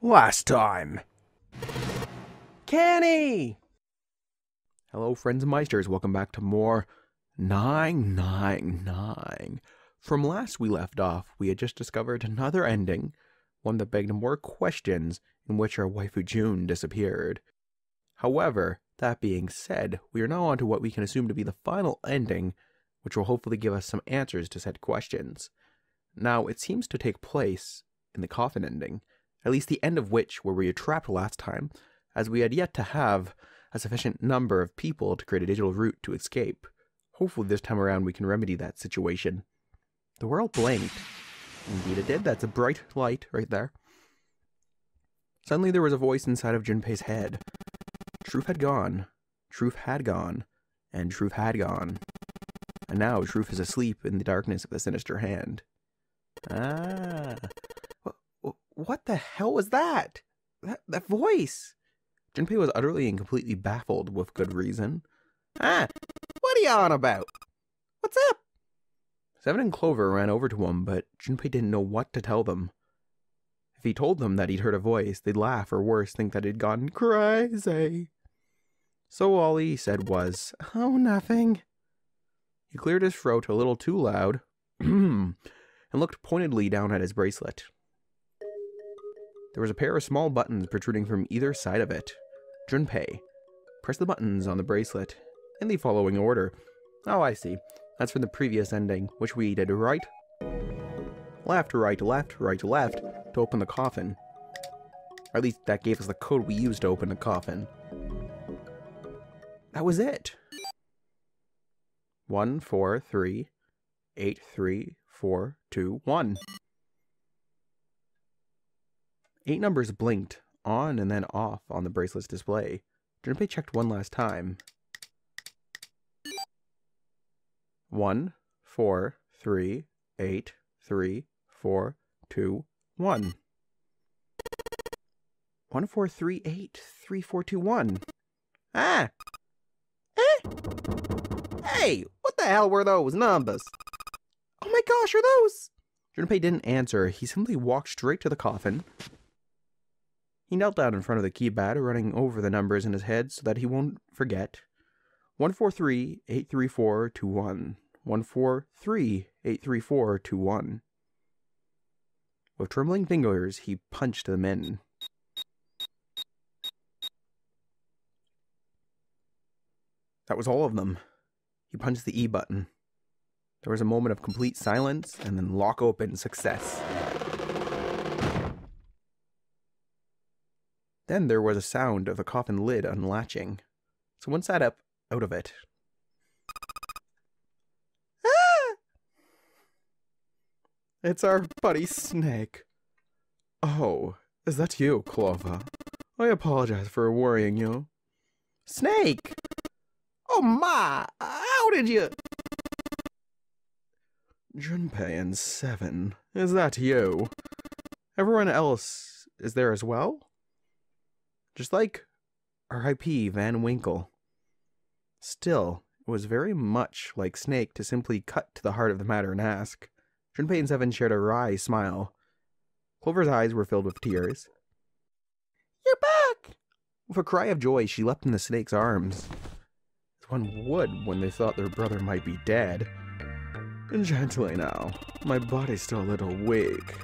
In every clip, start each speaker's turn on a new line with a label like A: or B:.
A: Last time. Kenny! Hello, friends and meisters. Welcome back to more 999. From last we left off, we had just discovered another ending, one that begged more questions, in which our waifu June disappeared. However, that being said, we are now on to what we can assume to be the final ending, which will hopefully give us some answers to said questions. Now, it seems to take place in the coffin ending, at least the end of which where we were trapped last time, as we had yet to have a sufficient number of people to create a digital route to escape. Hopefully this time around we can remedy that situation. The world blinked. Indeed it did. That's a bright light right there. Suddenly there was a voice inside of Junpei's head. Truth had gone. Truth had gone. And Truth had gone. And now Truth is asleep in the darkness of the sinister hand. Ah. What the hell was that? That voice? Junpei was utterly and completely baffled, with good reason. Ah, what are you on about? What's up? Seven and Clover ran over to him, but Junpei didn't know what to tell them. If he told them that he'd heard a voice, they'd laugh or worse, think that he'd gone crazy. So all he said was, "Oh, nothing." He cleared his throat a little too loud, and looked pointedly down at his bracelet. There was a pair of small buttons protruding from either side of it. Junpei pressed the buttons on the bracelet in the following order. Oh, I see. That's from the previous ending, which we did right, left, right, left, right, left to open the coffin. Or at least that gave us the code we used to open the coffin. That was it. 1, 4, 3, 8, 3, 4, 2, 1. 8 numbers blinked on and then off on the bracelet's display. Junpei checked one last time. 1, 4, 3, 8, 3, 4, 2, 1. 1, 4, 3, 8, 3, 4, 2, 1. Ah! Eh? Hey, what the hell were those numbers? Oh my gosh, are those? Junpei didn't answer. He simply walked straight to the coffin. He knelt down in front of the keypad, running over the numbers in his head so that he won't forget. 143 834 21. 143 834 21. With trembling fingers, he punched them in. That was all of them. He punched the E button. There was a moment of complete silence, and then lock open success. Then there was a sound of the coffin lid unlatching. Someone sat up out of it. Ah! It's our buddy Snake. Oh, is that you, Clover? I apologize for worrying you. Snake! Oh my! How did you... Junpei and Seven, is that you? Everyone else is there as well? Just like R.I.P. Van Winkle. Still, it was very much like Snake to simply cut to the heart of the matter and ask. Junpei and Seven shared a wry smile. Clover's eyes were filled with tears. You're back! With a cry of joy, she leapt into Snake's arms, as one would when they thought their brother might be dead. Gently now. My body's still a little weak.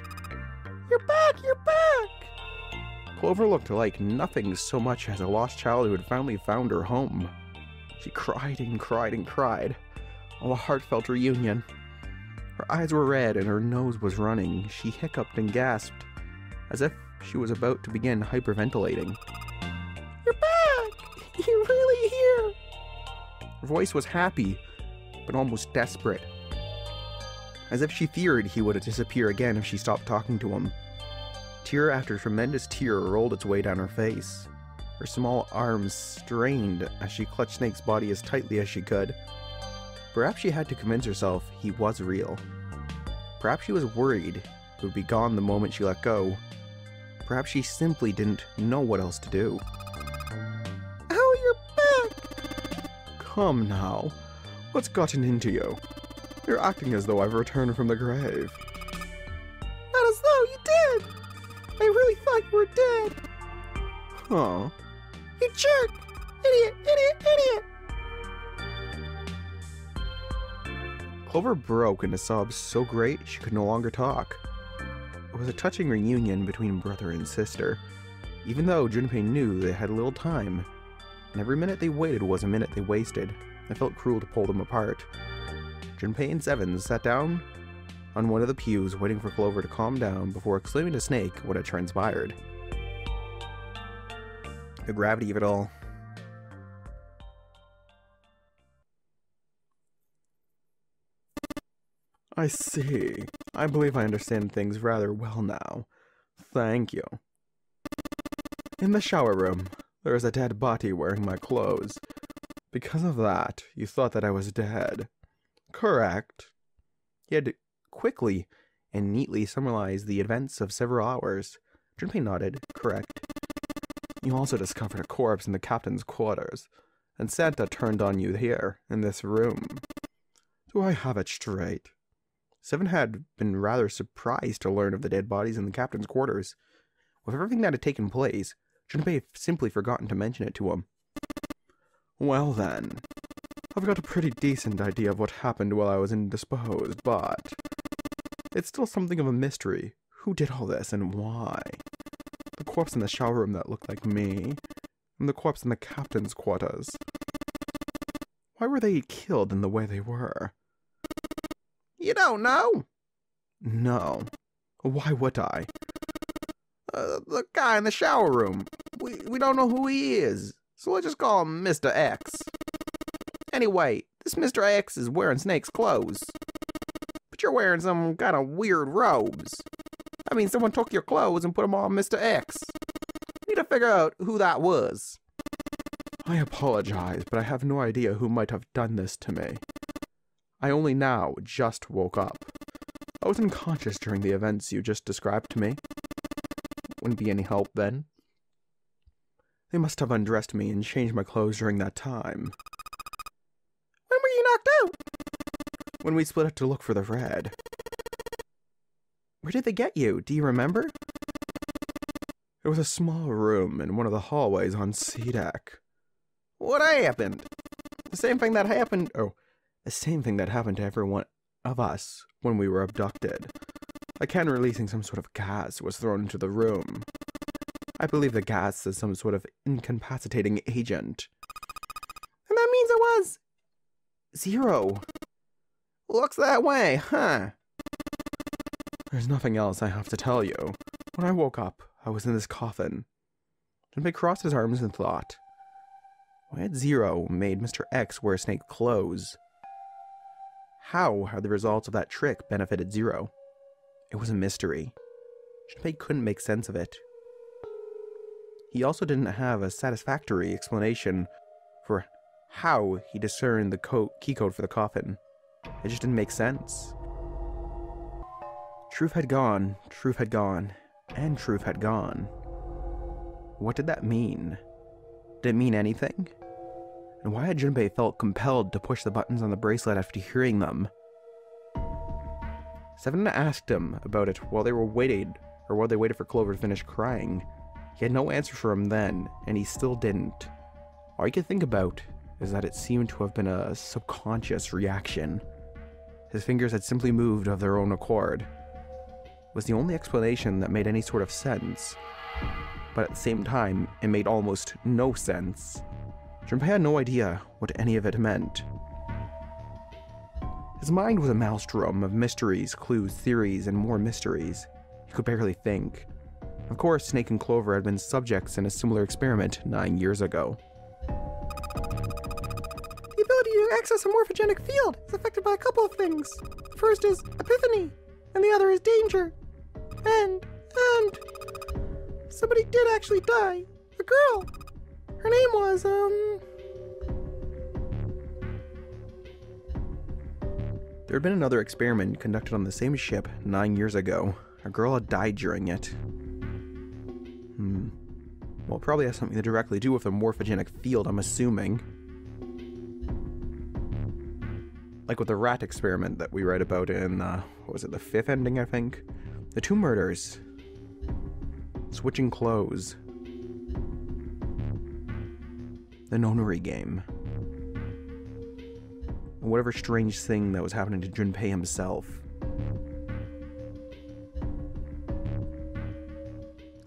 A: You're back! You're back! Clover looked like nothing so much as a lost child who had finally found her home. She cried and cried and cried. All a heartfelt reunion. Her eyes were red and her nose was running. She hiccuped and gasped, as if she was about to begin hyperventilating. You're back! You're really here! Her voice was happy, but almost desperate. As if she feared he would disappear again if she stopped talking to him. Tear after tremendous tear rolled its way down her face. Her small arms strained as she clutched Snake's body as tightly as she could. Perhaps she had to convince herself he was real. Perhaps she was worried he would be gone the moment she let go. Perhaps she simply didn't know what else to do. Oh, you're back! Come now. What's gotten into you? You're acting as though I've returned from the grave. Not as though you did! I really thought you were dead! Aw. You jerk! Idiot, idiot, idiot! Clover broke into sobs so great she could no longer talk. It was a touching reunion between brother and sister, even though Junpei knew they had little time, and every minute they waited was a minute they wasted. It felt cruel to pull them apart. Junpei and Seven sat down on one of the pews waiting for Clover to calm down before exclaiming to Snake what had transpired. The gravity of it all. I see. I believe I understand things rather well now. Thank you. In the shower room, there is a dead body wearing my clothes. Because of that, you thought that I was dead. Correct. He had quickly and neatly summarized the events of several hours. Junpei nodded. Correct. You also discovered a corpse in the captain's quarters, and Santa turned on you here, in this room. Do I have it straight? Seven had been rather surprised to learn of the dead bodies in the captain's quarters. With everything that had taken place, Junpei had simply forgotten to mention it to him. Well then, I've got a pretty decent idea of what happened while I was indisposed, but it's still something of a mystery. Who did all this and why? The corpse in the shower room that looked like me, and the corpse in the captain's quarters. Why were they killed in the way they were? You don't know? No. Why would I? The guy in the shower room. We don't know who he is, so let's just call him Mr. X. Anyway, this Mr. X is wearing Snake's clothes. But you're wearing some kind of weird robes. I mean, someone took your clothes and put them on Mr. X. Need to figure out who that was. I apologize, but I have no idea who might have done this to me. I only now just woke up. I was unconscious during the events you just described to me. Wouldn't be any help then. They must have undressed me and changed my clothes during that time. When were you knocked out? When we split up to look for the red. Where did they get you? Do you remember? It was a small room in one of the hallways on C-Deck. What happened? The same thing that happened to every one of us when we were abducted. A can releasing some sort of gas was thrown into the room. I believe the gas is some sort of incapacitating agent. And that means it was... Zero. Looks that way, huh? There's nothing else I have to tell you. When I woke up, I was in this coffin. Junpei crossed his arms and thought. Why had Zero made Mr. X wear Snake clothes? How had the results of that trick benefited Zero? It was a mystery. Junpei couldn't make sense of it. He also didn't have a satisfactory explanation for how he discerned the key code for the coffin. It just didn't make sense. Truth had gone, and truth had gone. What did that mean? Did it mean anything? And why had Junpei felt compelled to push the buttons on the bracelet after hearing them? Seven asked him about it while they waited for Clover to finish crying. He had no answer for him then, and he still didn't. All he could think about is that it seemed to have been a subconscious reaction. His fingers had simply moved of their own accord. It was the only explanation that made any sort of sense. But at the same time, it made almost no sense. Junpei had no idea what any of it meant. His mind was a maelstrom of mysteries, clues, theories, and more mysteries. He could barely think. Of course, Snake and Clover had been subjects in a similar experiment 9 years ago. The ability to access a morphogenic field is affected by a couple of things. The first is epiphany, and the other is danger. And somebody did actually die. A girl. Her name was, There had been another experiment conducted on the same ship 9 years ago. A girl had died during it. Well, it probably has something to directly do with the morphogenic field, I'm assuming. Like with the rat experiment that we read about in, what was it, the 5th ending, I think? The 2 murders. Switching clothes. the nonary game. And whatever strange thing that was happening to Junpei himself.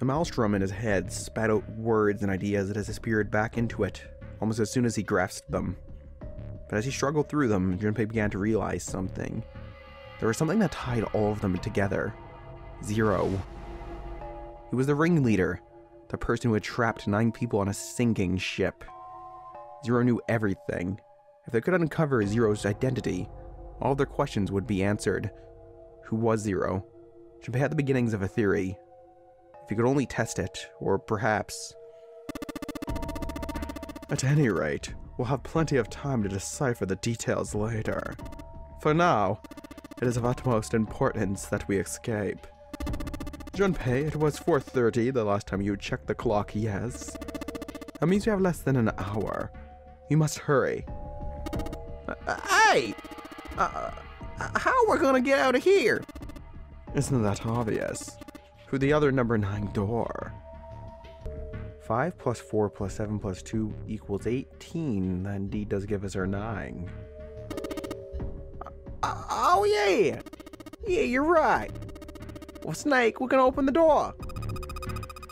A: A maelstrom in his head spat out words and ideas that disappeared back into it, almost as soon as he grasped them. But as he struggled through them, Junpei began to realize something. There was something that tied all of them together. Zero. He was the ringleader, the person who had trapped 9 people on a sinking ship. Zero knew everything. If they could uncover Zero's identity, all of their questions would be answered. Who was Zero? Junpei had the beginnings of a theory. If he could only test it, or perhaps... At any rate, we'll have plenty of time to decipher the details later. For now, it is of utmost importance that we escape. Junpei, it was 4:30 the last time you checked the clock, yes? That means we have less than an hour. You must hurry. Hey! How are we gonna get out of here? Isn't that obvious? Through the other number 9 door. 5 plus 4 plus 7 plus 2 equals 18. That indeed does give us our 9. Oh yeah! Yeah, you're right. Well, Snake, we're gonna open the door.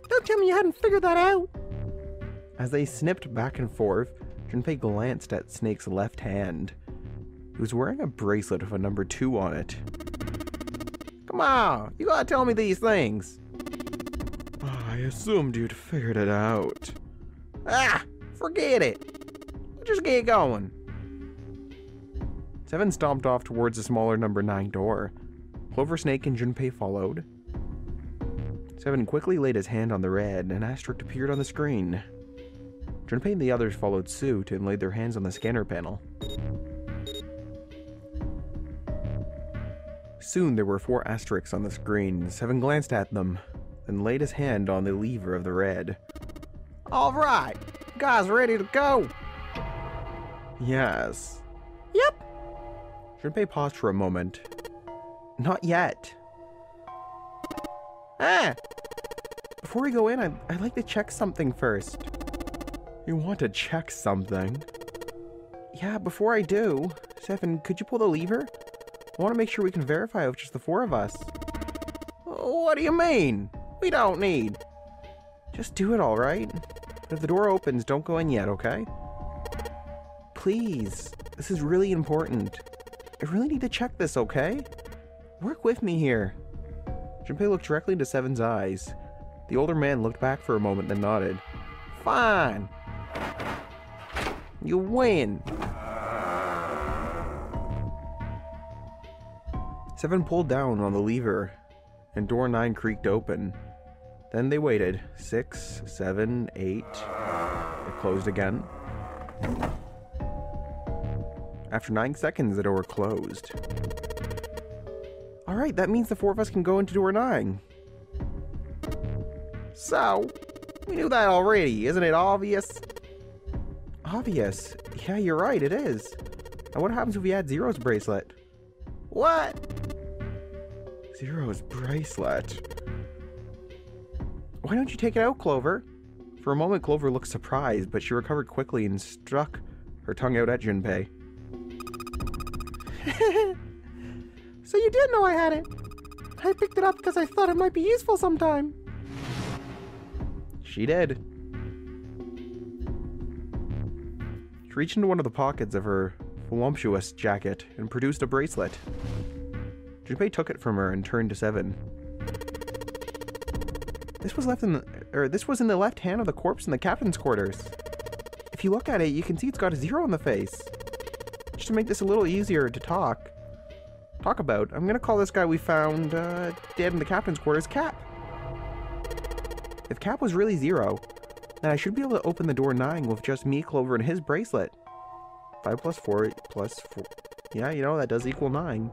A: Don't tell me you hadn't figured that out. As they snipped back and forth, Junpei glanced at Snake's left hand. He was wearing a bracelet with a number 2 on it. Come on, you gotta tell me these things. I assumed you'd figured it out. Ah, forget it. Just get going. 7 stomped off towards the smaller number 9 door. Clover, Snake, and Junpei followed. 7 quickly laid his hand on the red, and asterisk appeared on the screen. Junpei and the others followed suit and laid their hands on the scanner panel. Soon there were 4 asterisks on the screen. 7 glanced at them, then laid his hand on the lever of the red. All right, guys ready to go? Yes. Yep. Junpei paused for a moment. Not yet. Before we go in, I'd like to check something first. You want to check something? Yeah, before I do, 7, could you pull the lever? I want to make sure we can verify with just the 4 of us. What do you mean? We don't need. Just do it, alright? If the door opens, don't go in yet, okay? Please, this is really important. I really need to check this, okay? Work with me here. Junpei looked directly into 7's eyes. The older man looked back for a moment, then nodded. Fine. You win. 7 pulled down on the lever, and door 9 creaked open. Then they waited. 6, 7, 8. It closed again. After 9 seconds, the door closed. Alright, that means the 4 of us can go into door 9. So, we knew that already, isn't it obvious? Obvious? Yeah, you're right, it is. Now what happens if we add Zero's bracelet? What? Zero's bracelet? Why don't you take it out, Clover? For a moment, Clover looked surprised, but she recovered quickly and struck her tongue out at Junpei. So you did know I had it. I picked it up because I thought it might be useful sometime. She did. She reached into one of the pockets of her voluptuous jacket and produced a bracelet. Junpei took it from her and turned to 7. This was in the left hand of the corpse in the captain's quarters. If you look at it, you can see it's got a 0 on the face. Just to make this a little easier to talk about, I'm gonna call this guy we found dead in the captain's quarters Cap. If Cap was really 0, then I should be able to open the door 9 with just me, Clover, and his bracelet. 5 plus 4 plus 4. Yeah, you know, that does equal 9.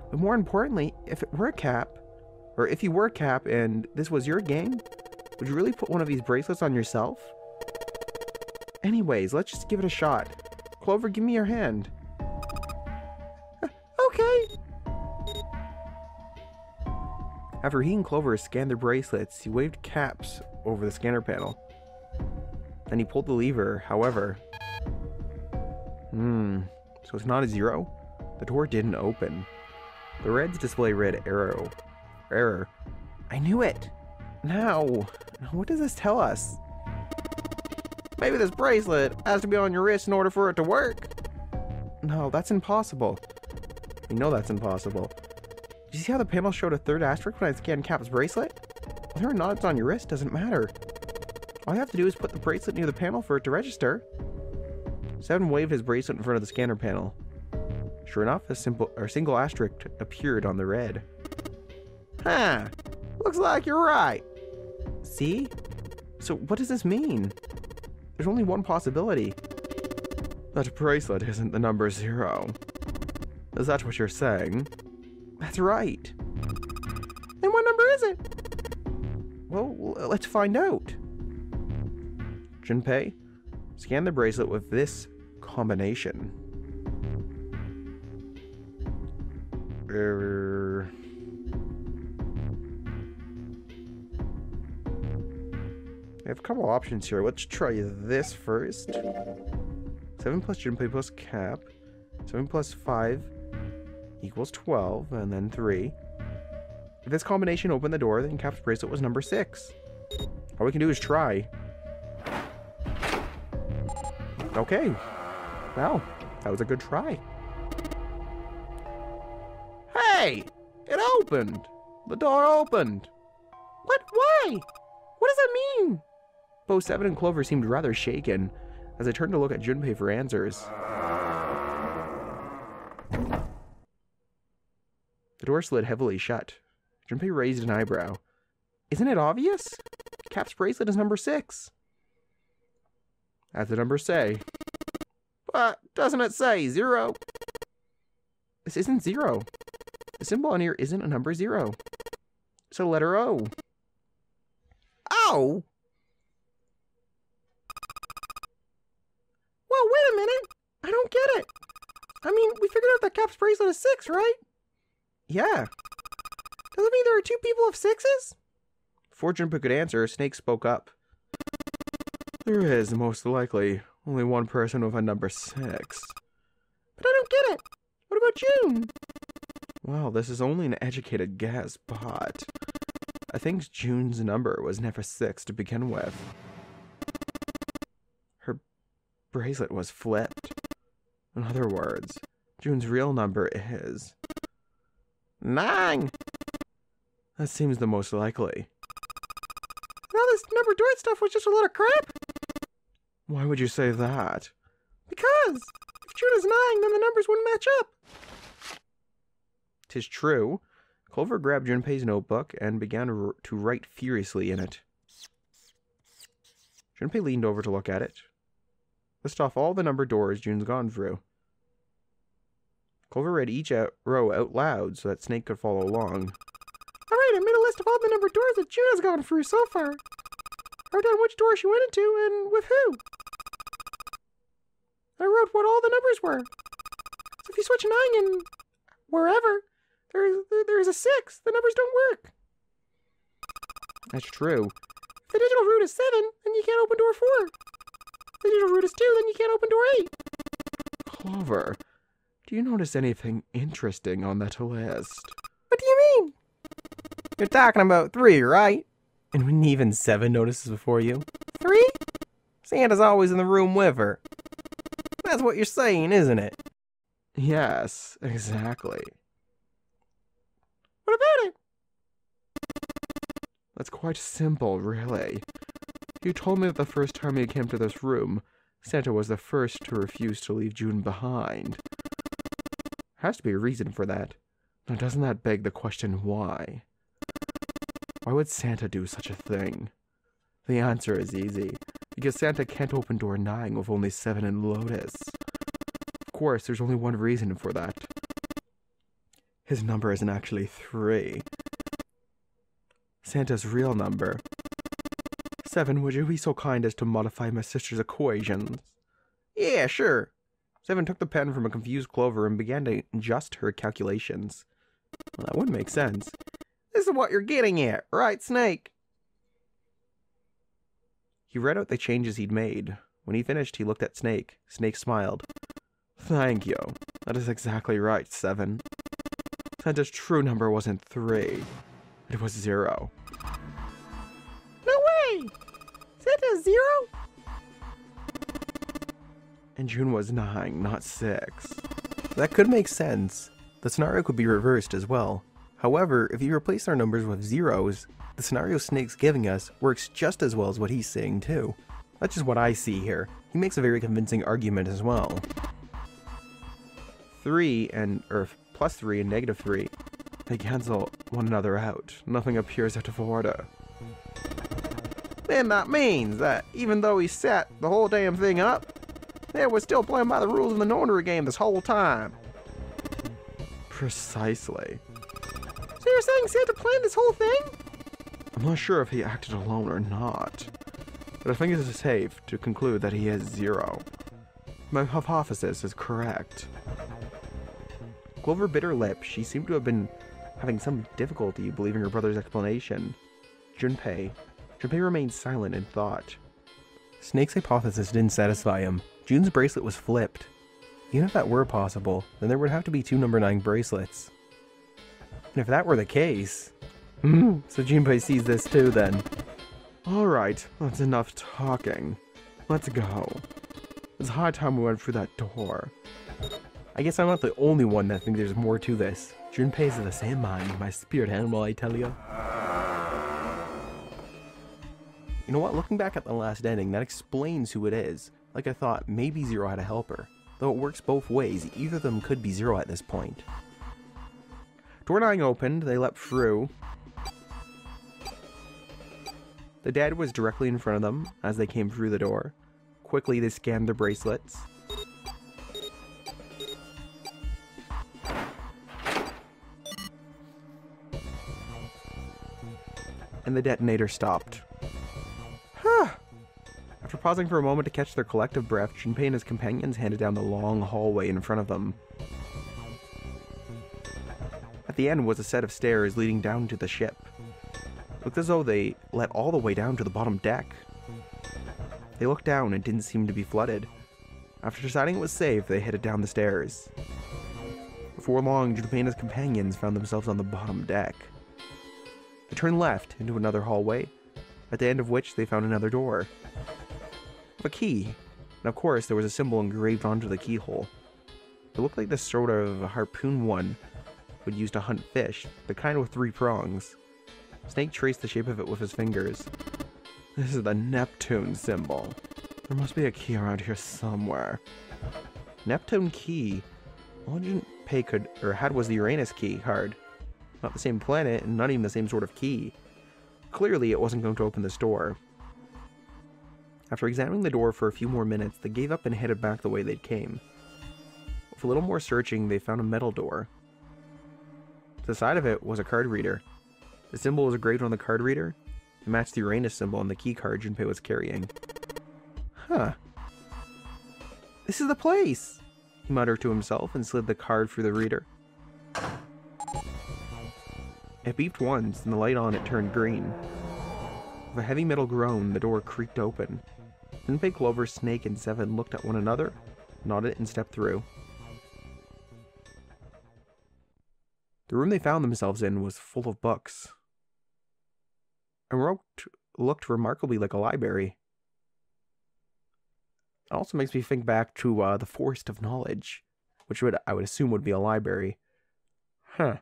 A: But more importantly, if it were Cap, or if you were Cap and this was your gang, would you really put one of these bracelets on yourself? Anyways, let's just give it a shot. Clover, give me your hand. Okay. After he and Clover scanned their bracelets, he waved Caps over the scanner panel. Then he pulled the lever. However, So it's not a 0? The door didn't open. The reds display red arrow. Error. I knew it! Now, what does this tell us? Maybe this bracelet has to be on your wrist in order for it to work. No, that's impossible. You know that's impossible. Did you see how the panel showed a third asterisk when I scanned Cap's bracelet? Whether or not it's on your wrist doesn't matter. All you have to do is put the bracelet near the panel for it to register. 7 waved his bracelet in front of the scanner panel. Sure enough, a single asterisk appeared on the red. Huh, looks like you're right. See? So what does this mean? There's only one possibility. That bracelet isn't the number 0. Is that what you're saying? That's right. Then what number is it? Well, let's find out. Junpei, scan the bracelet with this combination. We have a couple options here. Let's try this first. 7 plus Junpei plus Cap. 7 plus 5 equals 12, and then 3. If this combination opened the door, then Cap's bracelet was number 6. All we can do is try. Okay. Well, that was a good try. Hey! It opened! The door opened! What? Why? What does that mean? Both 7 and Clover seemed rather shaken as I turned to look at Junpei for answers. The door slid heavily shut. Junpei raised an eyebrow. Isn't it obvious? Cap's bracelet is number 6. As the numbers say. But doesn't it say 0? This isn't 0. The symbol on here isn't a number 0. It's a letter O. O? Well, wait a minute. I don't get it. I mean, we figured out that Cap's bracelet is 6, right? Yeah. Does it mean there are 2 people of 6s? Before Junpei could answer, Snake spoke up. There is, most likely, only one person with a number 6. But I don't get it. What about June? Well, this is only an educated guess, but I think June's number was never 6 to begin with. Her bracelet was flipped. In other words, June's real number is 9. That seems the most likely. Now this number door stuff was just a lot of crap. Why would you say that? Because if June is 9, then the numbers wouldn't match up. 'Tis true. Clover grabbed Junpei's notebook and began to write furiously in it. Junpei leaned over to look at it. List off all the number doors June's gone through. Clover read each row out loud so that Snake could follow along. Alright, I made a list of all the number doors that June has gone through so far. I wrote down which door she went into and with who. I wrote what all the numbers were. So if you switch 9 and wherever, there's a 6. The numbers don't work. That's true. If the digital route is 7, then you can't open door 4. If the digital route is 2, then you can't open door 8. Clover, do you notice anything interesting on that list? What do you mean? You're talking about 3, right? And when even 7 notices before you? 3? Santa's always in the room with her. That's what you're saying, isn't it? Yes, exactly. What about it? That's quite simple, really. You told me that the first time you came to this room, Santa was the first to refuse to leave June behind. Has to be a reason for that. Now doesn't that beg the question why? Why would Santa do such a thing? The answer is easy. Because Santa can't open door 9 with only 7 in Lotus. Of course, there's only one reason for that. His number isn't actually 3. Santa's real number. 7, would you be so kind as to modify my sister's equations? Yeah, sure. 7 took the pen from a confused Clover and began to adjust her calculations. Well, that would make sense. This is what you're getting at, right, Snake? He read out the changes he'd made. When he finished, he looked at Snake. Snake smiled. Thank you. That is exactly right, 7. Santa's true number wasn't 3. It was 0.
B: No way! Santa's 0?
A: And June was 9, not 6. That could make sense. The scenario could be reversed as well. However, if you replace our numbers with zeros, the scenario Snake's giving us works just as well as what he's saying too. That's just what I see here. He makes a very convincing argument as well. 3 and, plus 3 and negative 3, they cancel one another out. Nothing appears out of order.
B: Then that means that even though he set the whole damn thing up, they were still playing by the rules in the Nordary game this whole time.
A: Precisely.
B: So you're saying Santa planned this whole thing?
A: I'm not sure if he acted alone or not, but I think it is safe to conclude that he is 0. My hypothesis is correct. Clover bit her lip. She seemed to have been having some difficulty believing her brother's explanation. Junpei remained silent in thought. Snake's hypothesis didn't satisfy him. June's bracelet was flipped. Even if that were possible, then there would have to be 2 number 9 bracelets. And if that were the case... so Junpei sees this too then. Alright, that's enough talking. Let's go. It's high time we went through that door. I guess I'm not the only one that thinks there's more to this. Junpei's of the same mind, my spirit animal, I tell you. You know what, looking back at the last ending, that explains who it is. Like I thought, maybe Zero had a helper. Though it works both ways, either of them could be Zero at this point. Door 9 opened, they leapt through. The dad was directly in front of them as they came through the door. Quickly, they scanned their bracelets. And the detonator stopped. After pausing for a moment to catch their collective breath, Junpei and his companions handed down the long hallway in front of them. At the end was a set of stairs leading down to the ship. It looked as though they led all the way down to the bottom deck. They looked down and didn't seem to be flooded. After deciding it was safe, they headed down the stairs. Before long, Junpei and his companions found themselves on the bottom deck. They turned left into another hallway, at the end of which they found another door. A key, and of course there was a symbol engraved onto the keyhole. It looked like the sort of harpoon one would use to hunt fish, the kind with 3 prongs. Snake traced the shape of it with his fingers. This is the Neptune symbol. There must be a key around here somewhere. Neptune key? All Junpei had was the Uranus key card. Not the same planet, and not even the same sort of key. Clearly it wasn't going to open this door. After examining the door for a few more minutes, they gave up and headed back the way they'd came. With a little more searching, they found a metal door. To the side of it was a card reader. The symbol was engraved on the card reader. It matched the Uranus symbol on the key card Junpei was carrying. Huh. This is the place! He muttered to himself and slid the card through the reader. It beeped once, and the light on it turned green. With a heavy metal groan, the door creaked open. Junpei, Clover, Snake, and 7 looked at one another, nodded, and stepped through. The room they found themselves in was full of books. And looked remarkably like a library. It also makes me think back to the Forest of Knowledge, which I would assume would be a library. Huh.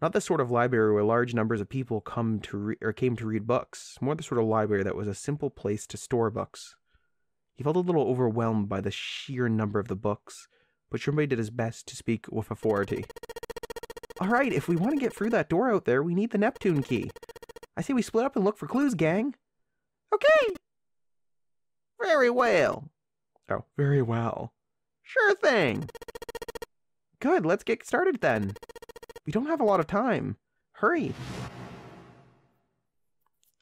A: Not the sort of library where large numbers of people came to read books. More the sort of library that was a simple place to store books. He felt a little overwhelmed by the sheer number of the books, but Junpei did his best to speak with authority. Alright, if we want to get through that door out there, we need the Neptune key. I say we split up and look for clues, gang.
B: Okay! Very well.
A: Oh, very well.
B: Sure thing.
A: Good, let's get started then. We don't have a lot of time. Hurry!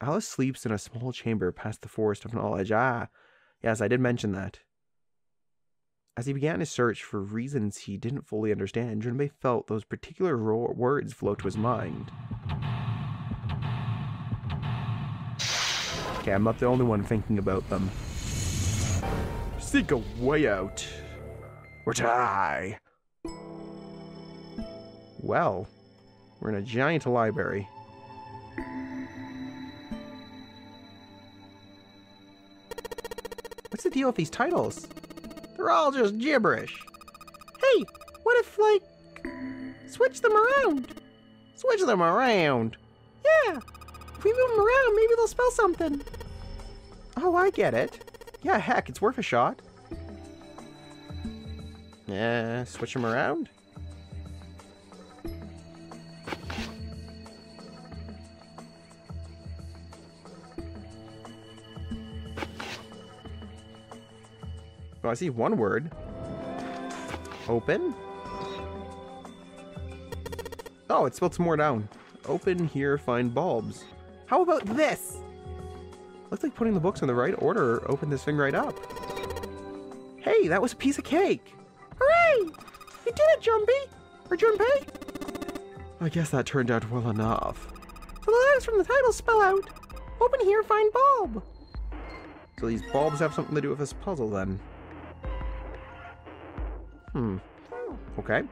A: Alice sleeps in a small chamber past the Forest of Knowledge. Ah, yes, I did mention that. As he began his search for reasons he didn't fully understand, Junpei felt those particular words float to his mind. Okay, I'm not the only one thinking about them. Seek a way out.
B: or tie. Well, we're in a giant library. What's the deal with these titles? They're all just gibberish. Hey, what if, like, switch them around? Switch them around? Yeah, if we move them around, maybe they'll spell something. Oh, I get it. Yeah, heck, it's worth a shot. Switch them around? Oh, I see one word. Open? Oh, it spelled some more down. Open here, find bulbs. How about this? Looks like putting the books in the right order opened this thing right up. Hey, that was a piece of cake. Hooray! You did it, Jumpy! Or Junpei? I guess that turned out well enough. So the letters from the title spell out, open here, find bulb. So these bulbs have something to do with this puzzle then. Okay.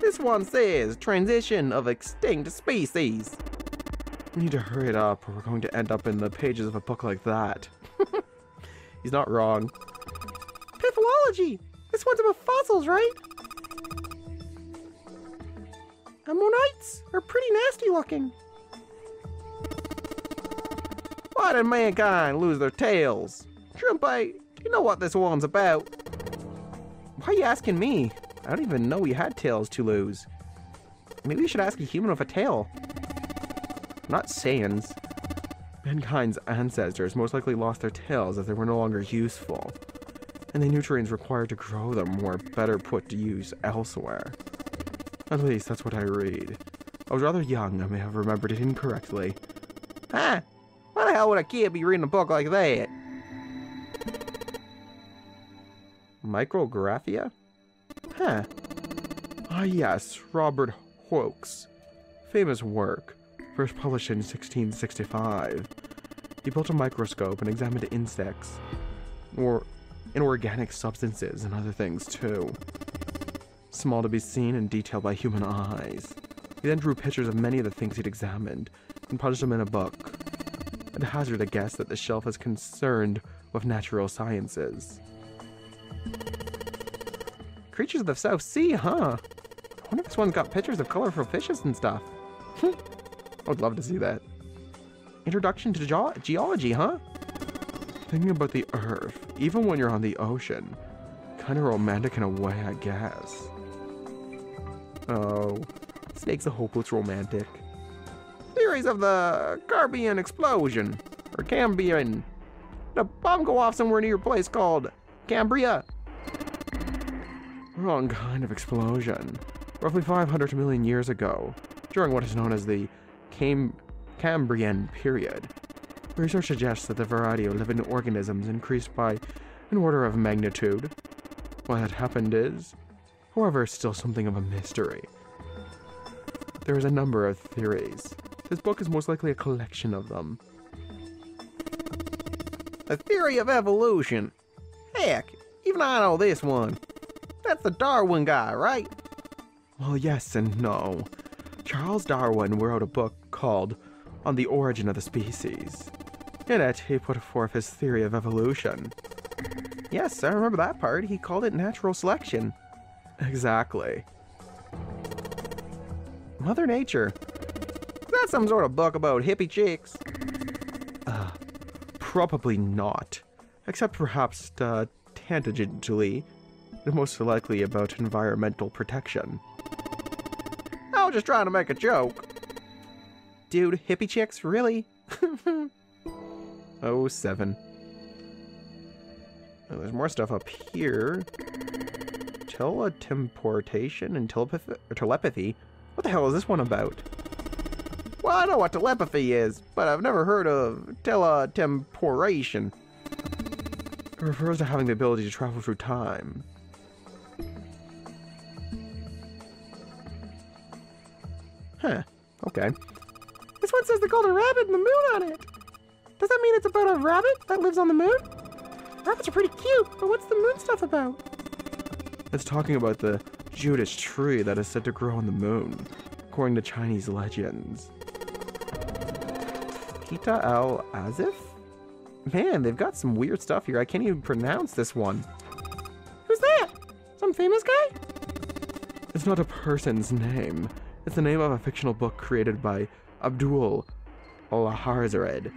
B: This one says, transition of extinct species. We need to hurry it up or we're going to end up in the pages of a book like that. He's not wrong. Piffology! This one's about fossils, right? Ammonites are pretty nasty looking. Why did mankind lose their tails? Junpei, do you know what this one's about? Why are you asking me? I don't even know you had tails to lose. Maybe you should ask a human with a tail. Not Saiyans. Mankind's ancestors most likely lost their tails as they were no longer useful, and the nutrients required to grow them were better put to use elsewhere. At least that's what I read. I was rather young, I may have remembered it incorrectly. Huh? Why the hell would a kid be reading a book like that? Micrographia? Huh. Ah yes, Robert Hooke's famous work, first published in 1665. He built a microscope and examined insects, or inorganic substances and other things too. Small to be seen and detailed by human eyes. He then drew pictures of many of the things he'd examined and published them in a book. I'd hazard a guess that the shelf is concerned with natural sciences. Creatures of the South Sea, huh? I wonder if this one's got pictures of colorful fishes and stuff. I would love to see that. Introduction to geology, huh? Thinking about the Earth, even when you're on the ocean. Kind of romantic in a way, I guess. Oh, Snake's a hopeless romantic. Theories of the Cambrian explosion, or Cambrian. The bomb go off somewhere near a place called Cambria. Wrong kind of explosion. Roughly 500 million years ago, during what is known as the Cambrian period. Research suggests that the variety of living organisms increased by an order of magnitude. Why that happened is, however, still something of a mystery. There is a number of theories. This book is most likely a collection of them. The theory of evolution. Heck, even I know this one. That's the Darwin guy, right? Well, yes and no. Charles Darwin wrote a book called On the Origin of the Species. In it, he put forth his theory of evolution. Yes, I remember that part. He called it natural selection. Exactly. Mother Nature. Is that some sort of book about hippie chicks? Probably not. Except perhaps tangentially, most likely about environmental protection. I was just trying to make a joke. Dude, hippie chicks, really? 07. Oh, there's more stuff up here. Teleportation and telepathy? What the hell is this one about? Well, I know what telepathy is, but I've never heard of teletemporation. It refers to having the ability to travel through time. Huh, okay. This one says the golden rabbit and the moon on it. Does that mean it's about a rabbit that lives on the moon? Rabbits are pretty cute, but what's the moon stuff about?
A: It's talking about the Judas tree that is said to grow on the moon, according to Chinese legends.
B: Kita al Azif? Man, they've got some weird stuff here. I can't even pronounce this one. Who's that? Some famous guy?
A: It's not a person's name. It's the name of a fictional book created by Abdul al-Harzred.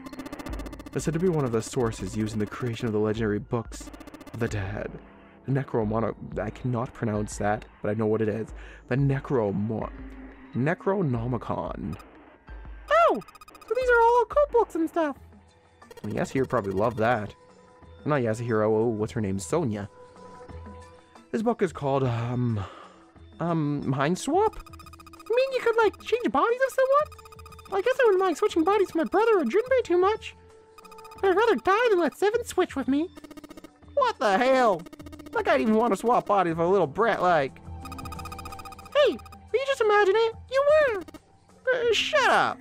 A: It's said to be one of the sources used in the creation of the legendary books of the dead. The I cannot pronounce that, but I know what it is. The Necronomicon.
B: Oh! So these are all occult books and stuff.
A: Well, Yasuhiro probably loved that. Not Yasuhiro, oh, what's her name? Sonia. This book is called, Mind Swap?
B: You mean you could, like, change bodies of someone? Well, I guess I wouldn't mind switching bodies with my brother or Junpei too much. But I'd rather die than let Seven switch with me. What the hell? Like I'd even want to swap bodies with a little brat like. Hey, you just imagine it. You were. Shut up.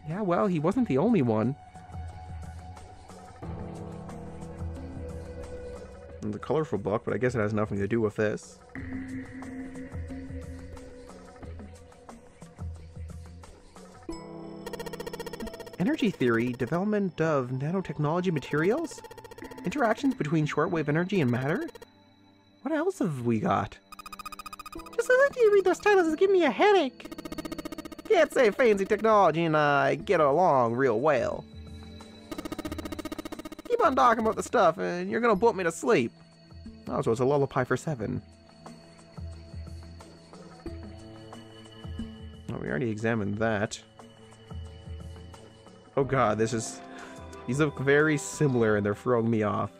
A: Yeah, well, he wasn't the only one. It's a colorful book, but I guess it has nothing to do with this. Energy theory, development of nanotechnology materials, interactions between shortwave energy and matter. What else have we got?
B: Just listening to you read those titles is giving me a headache.
A: Can't say fancy technology and I get along real well. Keep on talking about the stuff and you're gonna put me to sleep. Oh, so it's a lullaby for Seven. Oh, we already examined that. Oh god, these look very similar and they're throwing me off.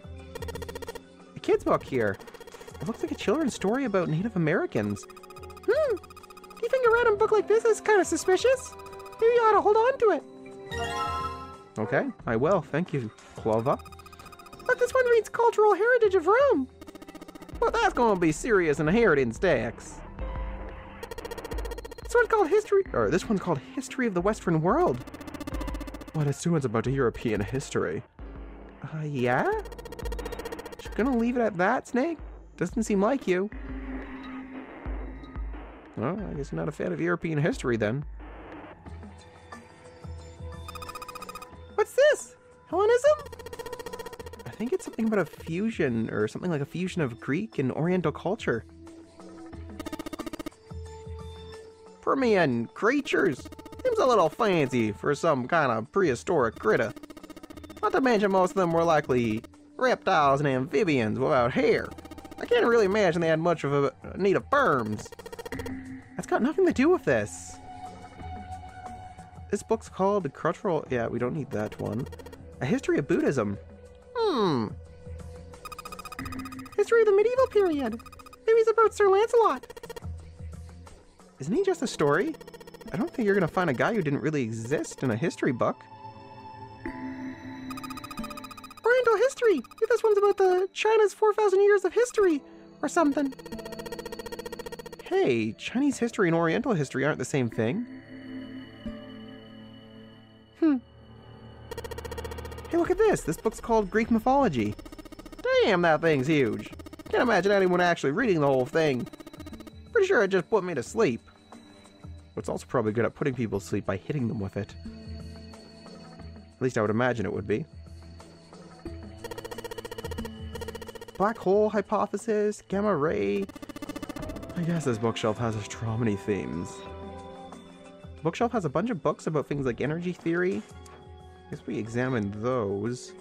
A: A kid's book here. It looks like a children's story about Native Americans.
B: Do you think a random book like this is kind of suspicious? Maybe you ought to hold on to it.
A: Okay, I will. Thank you, Clova.
B: Look, this one reads Cultural Heritage of Rome.
A: Well, that's going to be serious inheritance tax.
B: This one's called
A: History of the Western World. What, as soon as about European history? Yeah? Just gonna leave it at that, Snake? Doesn't seem like you. Well, I guess you're not a fan of European history, then.
B: What's this? Hellenism?
A: I think it's something about a fusion, or something like a fusion of Greek and Oriental culture. Permian creatures. Seems a little fancy for some kind of prehistoric critter. Not to mention most of them were likely reptiles and amphibians without hair. I can't really imagine they had much of a need of berms. That's got nothing to do with this. This book's called Cultural... Yeah, we don't need that one. A History of Buddhism.
B: History of the medieval period. Maybe it's about Sir Lancelot.
A: Isn't he just a story? I don't think you're gonna find a guy who didn't really exist in a history book.
B: Oriental history. Maybe this one's about the China's 4,000 years of history or something.
A: Hey, Chinese history and Oriental history aren't the same thing. Hey, look at this. This book's called Greek Mythology. Damn, that thing's huge. Can't imagine anyone actually reading the whole thing. Pretty sure it just put me to sleep. But it's also probably good at putting people to sleep by hitting them with it. At least I would imagine it would be. Black hole hypothesis, gamma ray. I guess this bookshelf has so many themes. The bookshelf has a bunch of books about things like energy theory. I guess we examined those.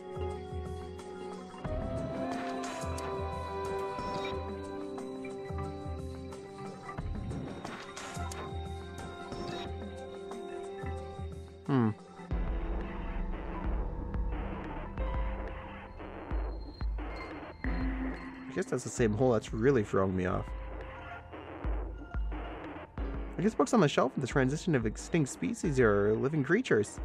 A: I guess that's the same hole that's really throwing me off. I guess books on the shelf in the transition of extinct species or living creatures.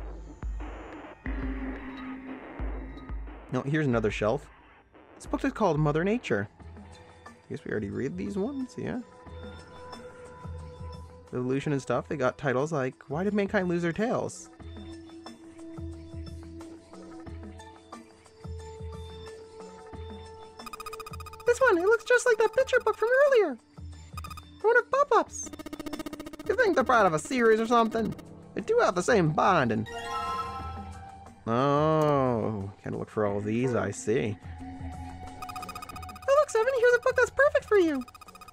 A: No, here's another shelf. This book is called Mother Nature. I guess we already read these ones, yeah. Evolution and stuff, they got titles like, Why Did Mankind Lose Their Tails?
B: this one. It looks just like that picture book from earlier. One of pop-ups. You think they're part of a series or something? They do have the same binding. Oh, gotta look for all these, I see. Oh, look, Seven, here's a book that's perfect for you.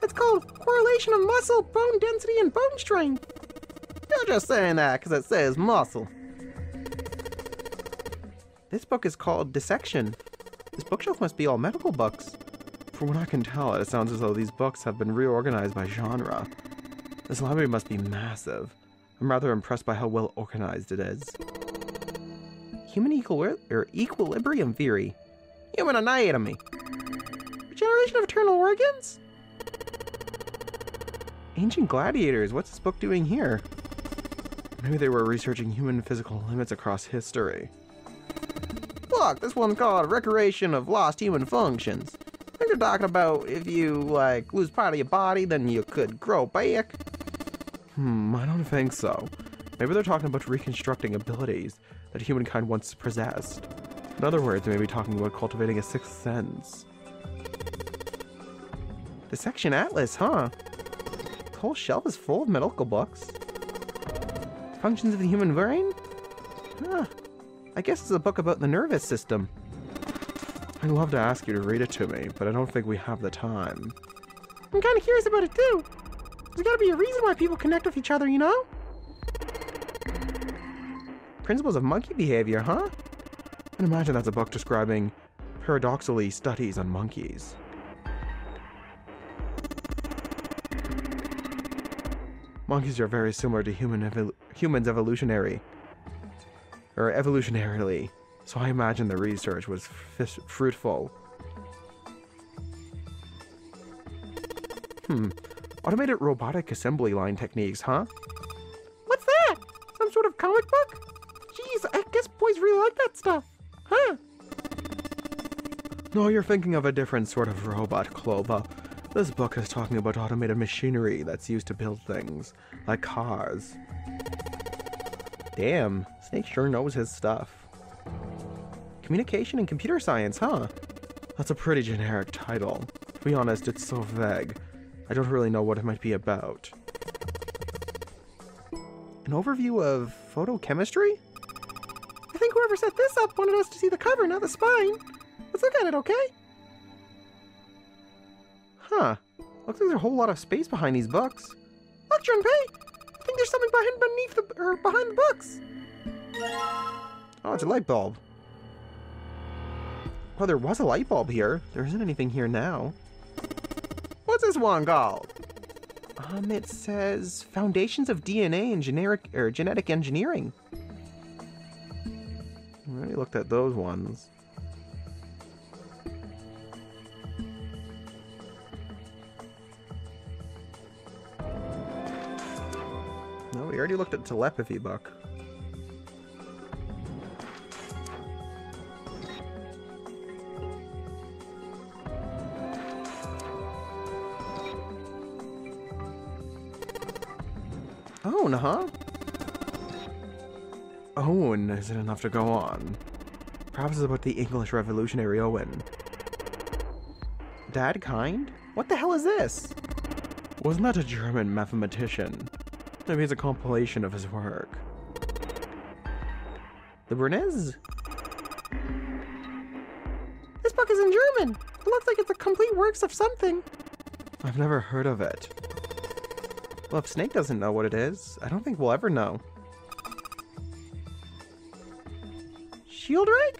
B: It's called Correlation of Muscle, Bone Density, and Bone Strength. You're just saying that because it says muscle. This book is called Dissection. This bookshelf must be all medical books. From what I can tell, it sounds as though these books have been reorganized by genre. This library must be massive. I'm rather impressed by how well organized it is. Human equilibrium theory. Human anatomy. Regeneration of eternal organs? Ancient gladiators. What's this book doing here? Maybe they were researching human physical limits across history. Look, this one's called Recreation of Lost Human Functions. I think they're talking about if you, like, lose part of your body, then you could grow back. I don't think so. Maybe they're talking about reconstructing abilities that humankind once possessed. In other words, they may be talking about cultivating a sixth sense. Dissection Atlas, huh? The whole shelf is full of medical books. Functions of the human brain? Huh. I guess it's a book about the nervous system. I'd love to ask you to read it to me, but I don't think we have the time. I'm kind of curious about it too. There's gotta be a reason why people connect with each other, you know? Principles of monkey behavior, huh? I can imagine that's a book describing, paradoxically, studies on monkeys. Monkeys are very similar to humans evolutionarily, so I imagine the research was fruitful. Automated robotic assembly line techniques, huh? What's that? Some sort of comic book? Jeez, I guess boys really like that stuff, huh? No, you're thinking of a different sort of robot, Clova. This book is talking about automated machinery that's used to build things, like cars. Damn, Snake sure knows his stuff. Communication and computer science, huh? That's a pretty generic title. To be honest, it's so vague. I don't really know what it might be about. An overview of photochemistry? I think whoever set this up wanted us to see the cover, not the spine. Let's look at it, okay? Huh. Looks like there's a whole lot of space behind these books. Look, Junpei! I think there's something behind the books. Oh, it's a light bulb. Oh, there was a light bulb here. There isn't anything here now. What's this one called? It says Foundations of DNA and Genetic Engineering. I already looked at those ones. No, we already looked at telepathy book. Owen, huh? Owen isn't enough to go on. Perhaps it's about the English revolutionary Owen. Dad kind? What the hell is this? Wasn't that a German mathematician? Maybe it's a compilation of his work. The Bernays? This book is in German! It looks like it's a complete works of something. I've never heard of it. Well, if Snake doesn't know what it is, I don't think we'll ever know. Shieldreich?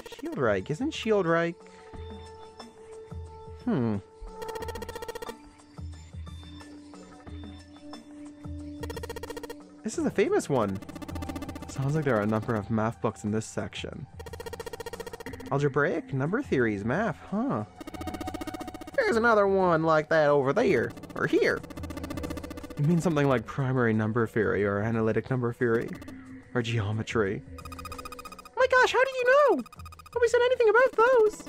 B: Shieldreich, isn't Shieldreich? This is a famous one. Sounds like there are a number of math books in this section. Algebraic number theories, math, huh? There's another one like that over there, or here. You mean something like primary number theory, or analytic number theory, or geometry? Oh my gosh, how did you know? Nobody said anything about those.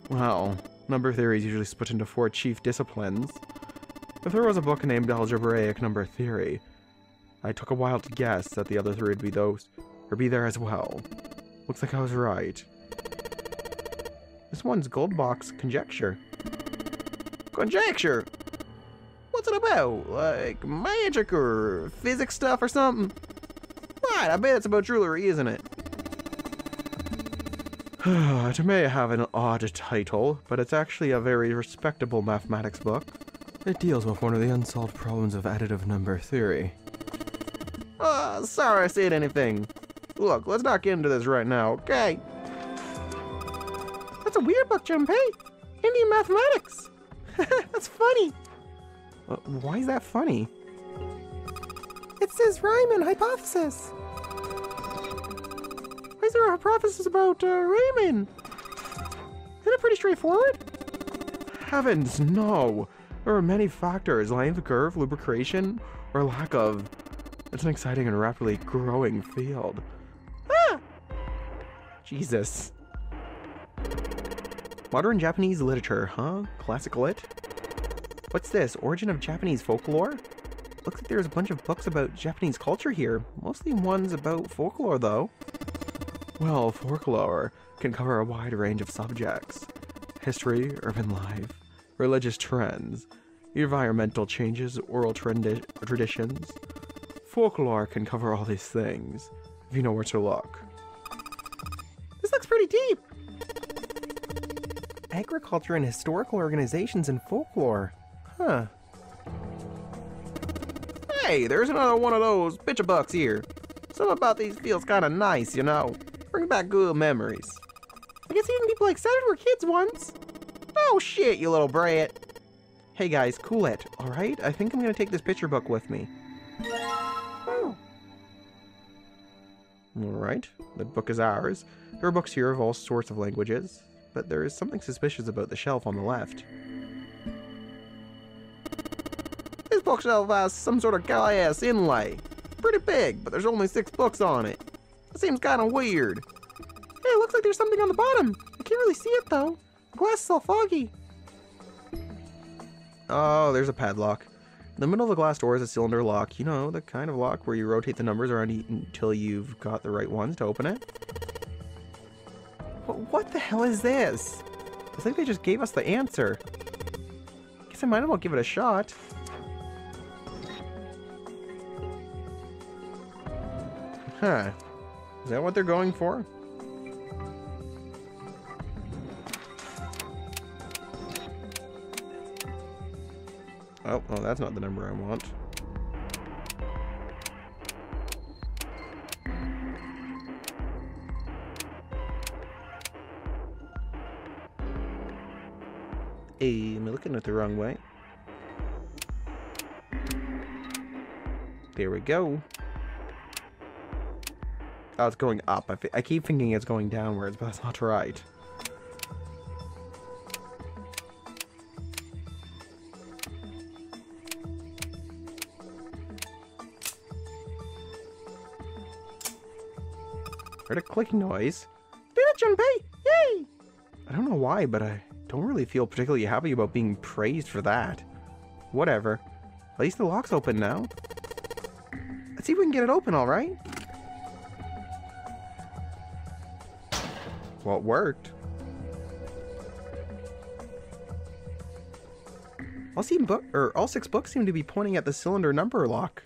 B: Well, number theory is usually split into 4 chief disciplines. If there was a book named Algebraic Number Theory, I took a while to guess that the other 3 would be those, or be there as well. Looks like I was right. This one's Gold Box Conjecture. Conjecture? What's it about? Like magic or physics stuff or something? Right, I bet it's about jewelry, isn't it? It may have an odd title, but it's actually a very respectable mathematics book. It deals with one of the unsolved problems of additive number theory. Sorry I said anything. Look, let's not get into this right now, okay? That's a weird book, Junpei. Indian mathematics. That's funny. Why is that funny? It says Riemann hypothesis. Why is there a hypothesis about Riemann? Isn't it pretty straightforward? Heavens, no. There are many factors, length of curve, lubrication, or lack of. It's an exciting and rapidly growing field. Ah! Jesus. Modern Japanese literature, huh? Classic lit? What's this? Origin of Japanese folklore? Looks like there's a bunch of books about Japanese culture here. Mostly ones about folklore, though. Well, folklore can cover a wide range of subjects. History, urban life, religious trends, environmental changes, oral traditions. Folklore can cover all these things, if you know where to look. This looks pretty deep! Agriculture and historical organizations and folklore. Huh. Hey, there's another one of those picture books here. Something about these feels kind of nice, you know. Bring back good memories. I guess even people like Saturn were kids once. Oh shit, you little brat. Hey guys, cool it, alright? I think I'm gonna take this picture book with me. Oh. Alright, the book is ours. There are books here of all sorts of languages, but there is something suspicious about the shelf on the left. This bookshelf has some sort of glass inlay. Pretty big, but there's only 6 books on it. It seems kind of weird. Hey, it looks like there's something on the bottom. I can't really see it though. The glass is all foggy. Oh, there's a padlock. In the middle of the glass door is a cylinder lock. You know, the kind of lock where you rotate the numbers around until you've got the right ones to open it. But what the hell is this? It's like they just gave us the answer. Guess I might as well give it a shot. Huh. Is that what they're going for? Oh, that's not the number I want. Hey, am I looking at the wrong way? There we go. Oh, it's going up. I keep thinking it's going downwards, but that's not right. Heard a clicking noise. Did it, Junpei! Yay! I don't know why, but I don't really feel particularly happy about being praised for that. Whatever. At least the lock's open now. Let's see if we can get it open, alright? Well, it worked. All 6 books seem to be pointing at the cylinder number lock.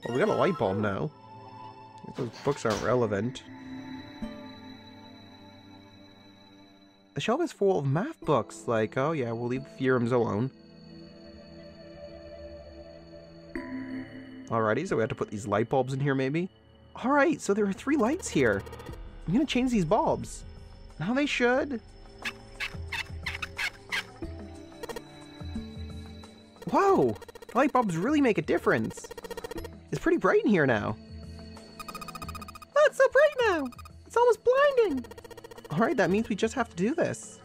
B: Well, we got a light bulb now. I guess those books aren't relevant. The shelf is full of math books, like, oh yeah, we'll leave theorems alone. Alrighty, so we have to put these light bulbs in here maybe? Alright, so there are 3 lights here. I'm gonna change these bulbs. Now they should. Whoa! Light bulbs really make a difference. It's pretty bright in here now. Oh, it's so bright now! It's almost blinding! Alright, that means we just have to do this.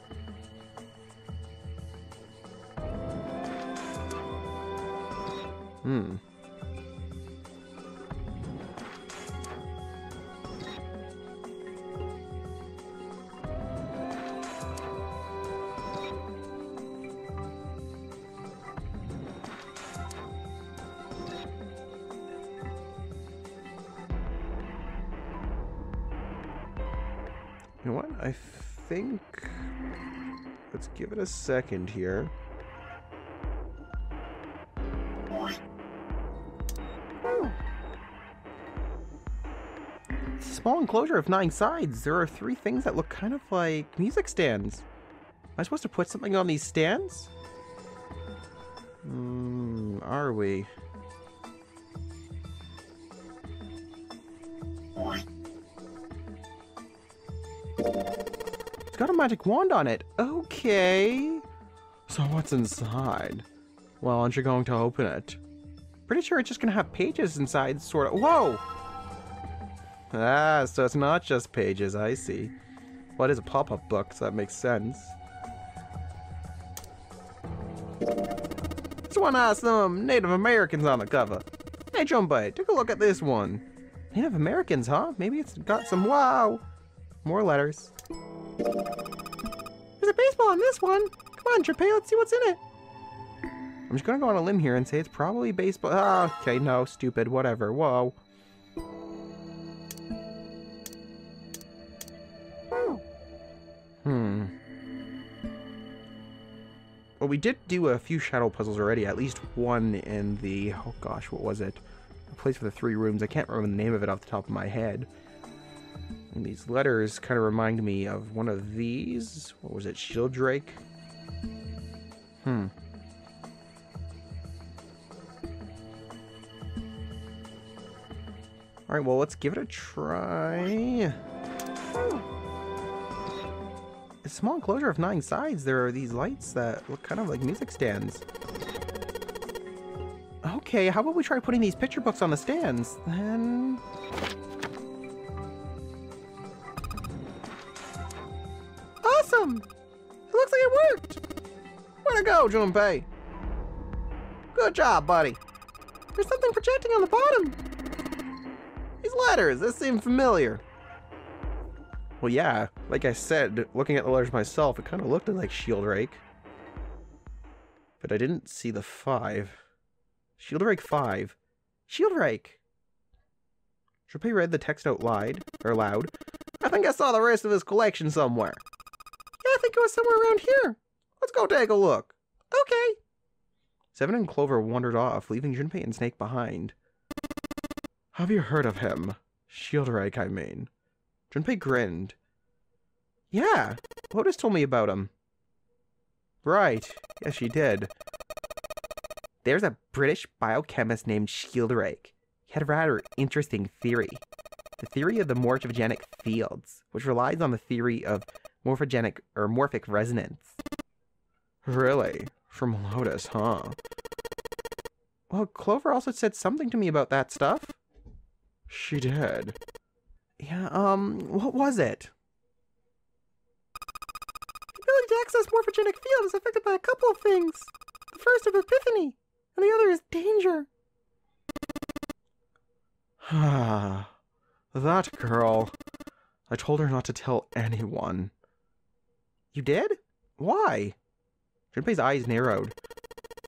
B: You know what? I think... Let's give it a second here. It's a small enclosure of 9 sides. There are 3 things that look kind of like music stands. Am I supposed to put something on these stands? Are we? It's got a magic wand on it. Okay. So what's inside? Well, aren't you going to open it? Pretty sure it's just gonna have pages inside, sort of. Whoa! Ah, so it's not just pages, I see. Well, it is a pop-up book, so that makes sense. This one has some Native Americans on the cover. Hey, Junpei, take a look at this one. Native Americans, huh? Maybe it's got some... Wow! More letters. There's a baseball on this one. Come on, Junpei, let's see what's in it. I'm just gonna go on a limb here and say it's probably baseball. Ah, okay, no, stupid, whatever. Whoa. Well, we did do a few shadow puzzles already, at least one in the... Oh gosh, what was it? A place for the 3 rooms. I can't remember the name of it off the top of my head. And these letters kind of remind me of one of these. What was it? Shielddrake? Alright, well, let's give it a try. It's a small enclosure of 9 sides. There are these lights that look kind of like music stands. Okay, how about we try putting these picture books on the stands? Then... Awesome! It looks like it worked! Way to go, Junpei! Good job, buddy. There's something projecting on the bottom. These letters, this seem familiar. Well, yeah, like I said, looking at the letters myself, it kind of looked like Shielddrake. But I didn't see the 5. Shielddrake 5. Shielddrake! Junpei read the text out loud. I think I saw the rest of his collection somewhere. Yeah, I think it was somewhere around here. Let's go take a look. Okay. Seven and Clover wandered off, leaving Junpei and Snake behind. Have you heard of him? Shielddrake, I mean. Junpei grinned. Yeah, Lotus told me about him. Right, yes she did. There's a British biochemist named Shielddrake. He had a rather interesting theory. The theory of the morphogenic fields, which relies on the theory of morphic resonance. Really? From Lotus, huh? Well, Clover also said something to me about that stuff. She did. Yeah, what was it? The ability to access morphogenic field is affected by a couple of things. The first is epiphany, and the other is danger. Ah, that girl. I told her not to tell anyone. You did? Why? Junpei's eyes narrowed.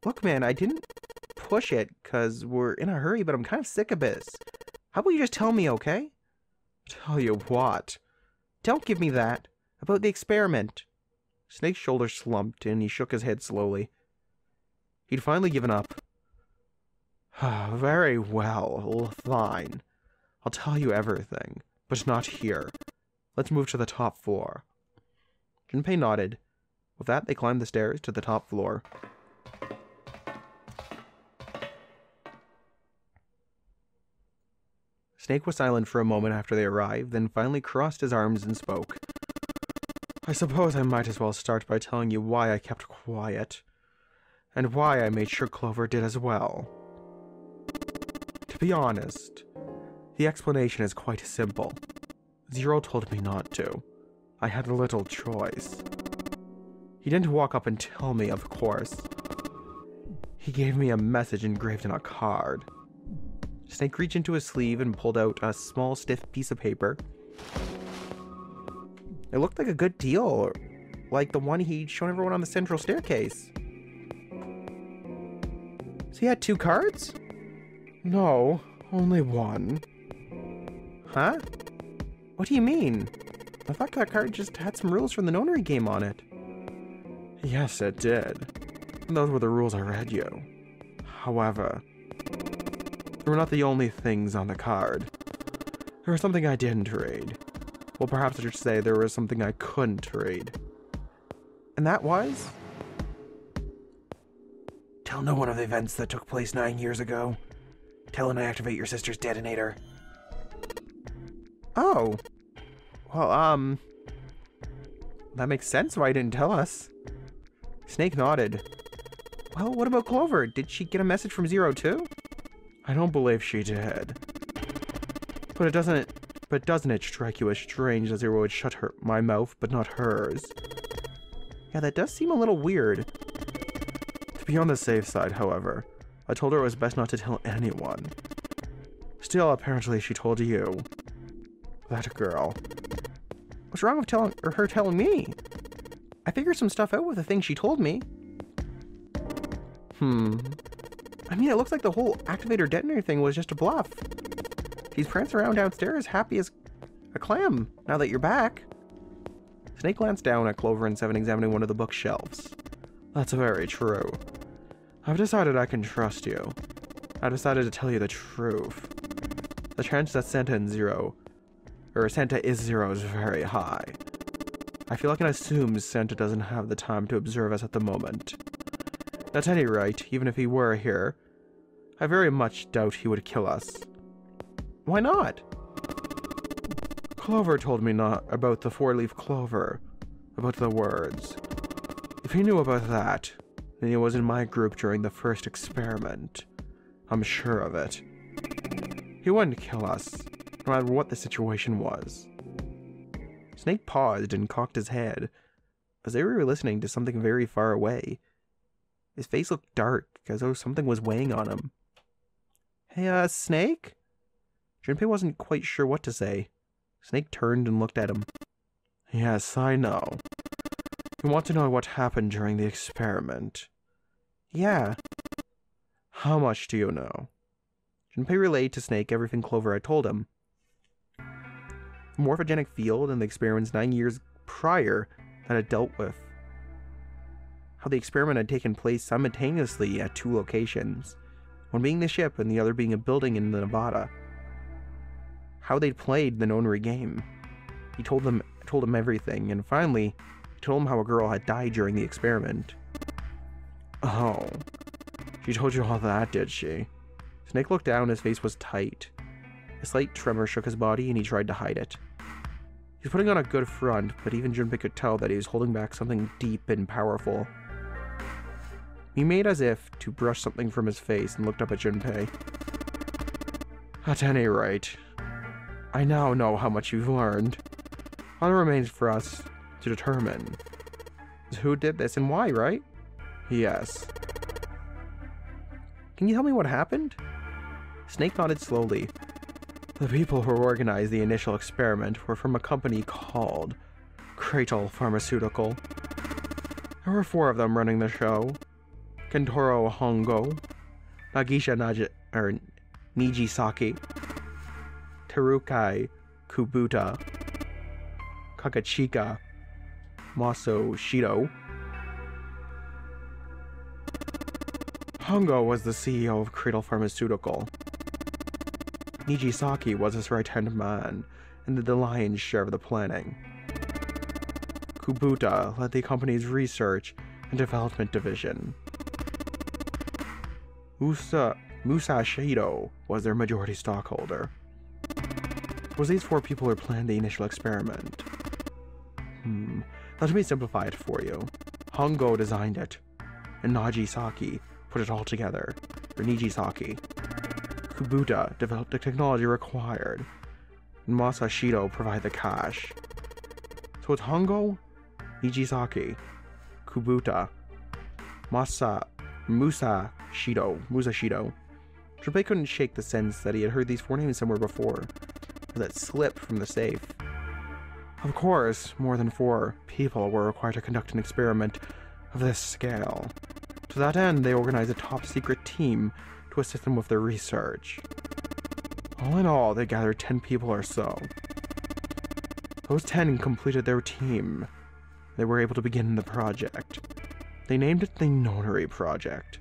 B: Look, man, I didn't push it because we're in a hurry, but I'm kind of sick of this. How about you just tell me, okay? Tell you what? Don't give me that. About the experiment. Snake's shoulders slumped, and he shook his head slowly. He'd finally given up. Very well, fine. I'll tell you everything, but not here. Let's move to the top floor. Junpei nodded. With that, they climbed the stairs to the top floor. Snake was silent for a moment after they arrived, then finally crossed his arms and spoke. I suppose I might as well start by telling you why I kept quiet, and why I made sure Clover did as well. To be honest, the explanation is quite simple. Zero told me not to. I had little choice. He didn't walk up and tell me, of course. He gave me a message engraved in a card. Snake reached into his sleeve and pulled out a small, stiff piece of paper. It looked like a good deal, like the one he'd shown everyone on the central staircase. So he had 2 cards? No, only one. Huh? What do you mean? I thought that card just had some rules from the nonary game on it.
A: Yes, it did. And those were the rules I read you. However, they were not the only things on the card. There was something I didn't read. Well, perhaps I should say there was something I couldn't read.
B: And that was?
C: Tell no one of the events that took place 9 years ago. Tell and activate your sister's detonator.
B: Oh. Well, that makes sense why you didn't tell us. Snake nodded. Well, what about Clover? Did she get a message from Zero too?
A: I don't believe she did. But doesn't it strike you as strange that Zero would shut my mouth, but not hers?
B: Yeah, that does seem a little weird.
A: To be on the safe side, however, I told her it was best not to tell anyone. Still, apparently she told you. That girl.
B: What's wrong with her telling me? I figured some stuff out with the things she told me. I mean, it looks like the whole activator detonator thing was just a bluff. He's prancing around downstairs happy as a clam now that you're back. Snake glanced down at Clover and Seven, examining one of the bookshelves.
A: That's very true. I've decided I can trust you. I've decided to tell you the truth. The chance that Santa is Zero is very high. I feel I can assume Santa doesn't have the time to observe us at the moment. At any rate, even if he were here, I very much doubt he would kill us.
B: Why not?
A: Clover told me not about the four-leaf clover, about the words. If he knew about that, then he was in my group during the first experiment. I'm sure of it. He wouldn't kill us, no matter what the situation was.
B: Snake paused and cocked his head, as they were listening to something very far away. His face looked dark, as though something was weighing on him. Hey, Snake? Junpei wasn't quite sure what to say. Snake turned and looked at him.
A: Yes, I know. You want to know what happened during the experiment?
B: Yeah.
A: How much do you know?
B: Junpei relayed to Snake everything Clover had told him. The morphogenic field and the experiments 9 years prior that it dealt with. How the experiment had taken place simultaneously at 2 locations, one being the ship and the other being a building in Nevada. How they'd played the nonary game. He told him everything, and finally, he told him how a girl had died during the experiment.
A: Oh, she told you all that, did she?
B: Snake looked down, his face was tight. A slight tremor shook his body, and he tried to hide it. He was putting on a good front, but even Junpei could tell that he was holding back something deep and powerful. He made as if to brush something from his face and looked up at Junpei.
A: At any rate, I now know how much you've learned. All that remains for us to determine
B: is who did this and why, right?
A: Yes.
B: Can you tell me what happened? Snake nodded slowly.
A: The people who organized the initial experiment were from a company called Cradle Pharmaceutical. There were 4 of them running the show. Kentaro Hongo, Nagisha Nijisaki, Terukai Kubuta, Kakachika Maso Shido. Hongo was the CEO of Cradle Pharmaceutical. Nijisaki was his right-hand man and did the lion's share of the planning. Kubuta led the company's research and development division. Musa Shido was their majority stockholder. It was these 4 people who planned the initial experiment. Let me simplify it for you. Hongo designed it, and Najisaki put it all together, or Nijisaki. Kubuta developed the technology required, and Masashido provided the cash. So it's Hongo, Nijisaki, Kubuta, Musashido. Junpei couldn't shake the sense that he had heard these 4 names somewhere before, or that slip from the safe. Of course, more than 4 people were required to conduct an experiment of this scale. To that end, they organized a top-secret team to assist them with their research. All in all, they gathered 10 people or so.
B: Those 10 completed their team. They were able to begin the project. They named it the Nonary Project.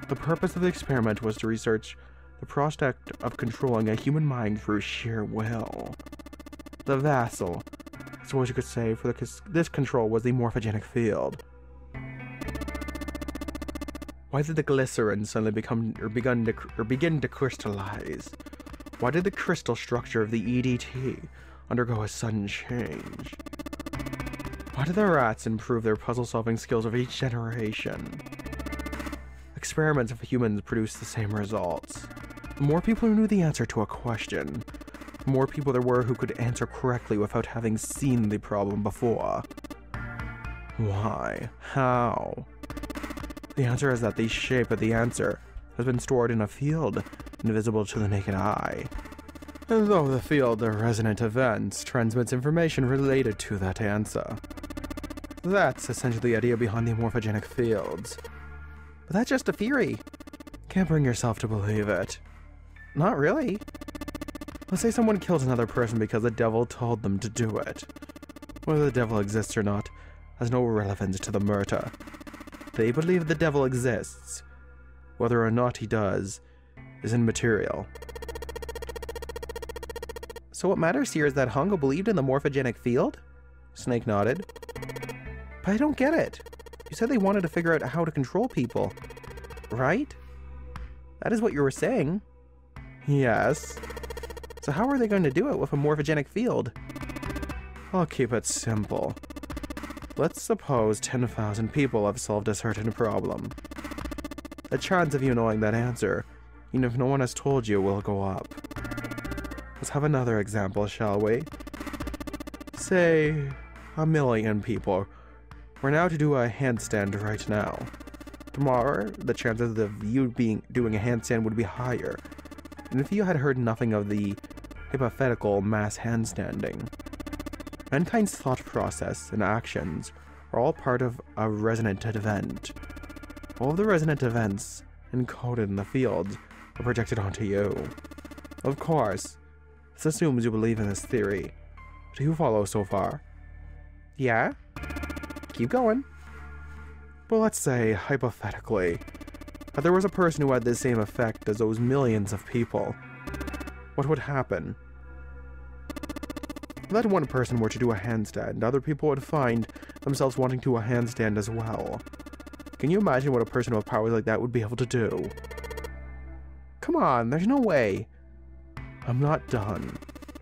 B: The purpose of the experiment was to research the prospect of controlling a human mind through sheer will. The vessel, I suppose you could say, for this control was the morphogenic field. Why did the glycerin suddenly begin to crystallize? Why did the crystal structure of the EDT undergo a sudden change? Why did the rats improve their puzzle-solving skills of each generation? Experiments of humans produce the same results. The more people who knew the answer to a question, the more people there were who could answer correctly without having seen the problem before. Why? How? The answer is that the shape of the answer has been stored in a field invisible to the naked eye. And though the field of resonant events transmits information related to that answer. That's essentially the idea behind the morphogenic fields. But that's just a theory. Can't bring yourself to believe it. Not really. Let's say someone kills another person because the devil told them to do it. Whether the devil exists or not has no relevance to the murder. They believe the devil exists. Whether or not he does is immaterial. So what matters here is that Hongo believed in the morphogenic field? Snake nodded. But I don't get it. You said they wanted to figure out how to control people, right? That is what you were saying. Yes. So how are they going to do it with a morphogenic field? I'll keep it simple. Let's suppose 10,000 people have solved a certain problem. The chance of you knowing that answer, even if no one has told you, will go up. Let's have another example, shall we? Say, 1 million people were now to do a handstand right now. Tomorrow, the chances of you doing a handstand would be higher. And if you had heard nothing of the hypothetical mass handstanding, mankind's thought process and actions are all part of a resonant event. All of the resonant events encoded in the fields are projected onto you. Of course, this assumes you believe in this theory. Do you follow so far? Yeah? Keep going. Well, let's say, hypothetically, that there was a person who had the same effect as those millions of people. What would happen? If that one person were to do a handstand, other people would find themselves wanting to do a handstand as well. Can you imagine what a person with powers like that would be able to do? Come on, there's no way. I'm not done.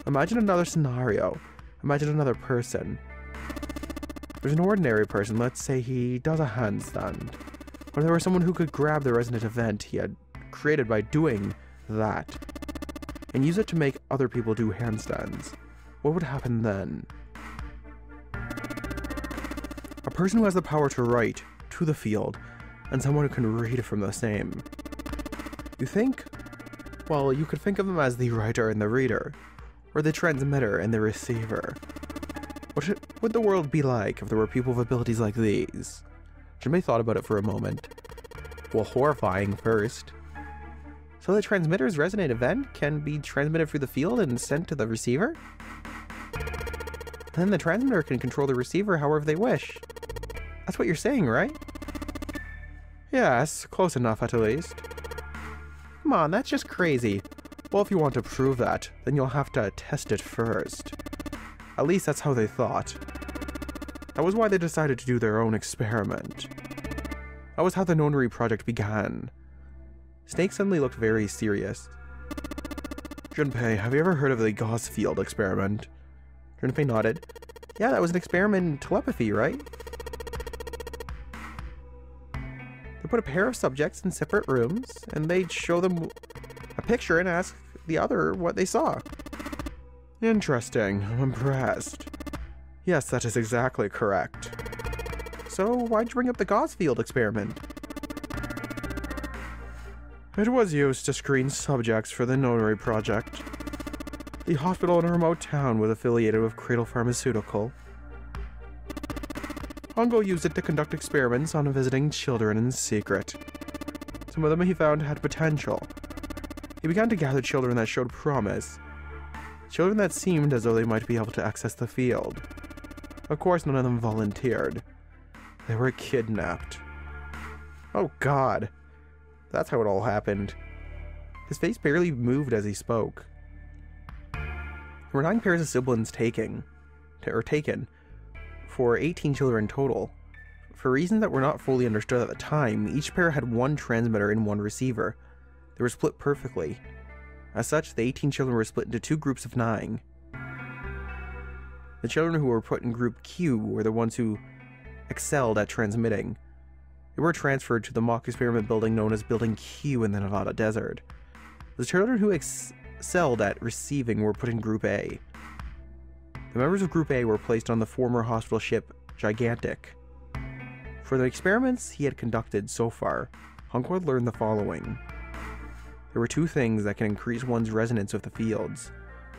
B: Imagine another scenario. Imagine another person. There's an ordinary person, let's say he does a handstand. Or there was someone who could grab the resonant event he had created by doing that, and use it to make other people do handstands. What would happen then? A person who has the power to write to the field, and someone who can read from the same. You think? Well, you could think of them as the writer and the reader, or the transmitter and the receiver. What would the world be like if there were people with abilities like these? Jimmy thought about it for a moment. Well, horrifying first. So the transmitter's resonant event can be transmitted through the field and sent to the receiver? Then the transmitter can control the receiver however they wish. That's what you're saying, right? Yes, close enough at least. Come on, that's just crazy. Well, if you want to prove that, then you'll have to test it first. At least that's how they thought. That was why they decided to do their own experiment. That was how the Nonary Project began. Snake suddenly looked very serious. Junpei, have you ever heard of the Gauss field experiment? Junpei nodded. Yeah, that was an experiment in telepathy, right? They put a pair of subjects in separate rooms, and they'd show them a picture and ask the other what they saw. Interesting. I'm impressed. Yes, that is exactly correct. So, why'd you bring up the Gauss field experiment? It was used to screen subjects for the Nonary Project. The hospital in a remote town was affiliated with Cradle Pharmaceutical. Hongo used it to conduct experiments on visiting children in secret. Some of them he found had potential. He began to gather children that showed promise.
A: children that seemed as though they might be able to access the field. Of course, none of them volunteered. They were kidnapped. Oh God, that's how it all happened. His face barely moved as he spoke. There were 9 pairs of siblings taken, for 18 children total. For reasons that were not fully understood at the time, each pair had 1 transmitter and 1 receiver. They were split perfectly. As such, the 18 children were split into 2 groups of 9. The children who were put in Group Q were the ones who excelled at transmitting. They were transferred to the mock experiment building known as Building Q in the Nevada desert. The children who excelled at receiving were put in Group A. The members of Group A were placed on the former hospital ship Gigantic. For the experiments he had conducted so far, Hongo had learned the following. There were 2 things that can increase one's resonance with the fields.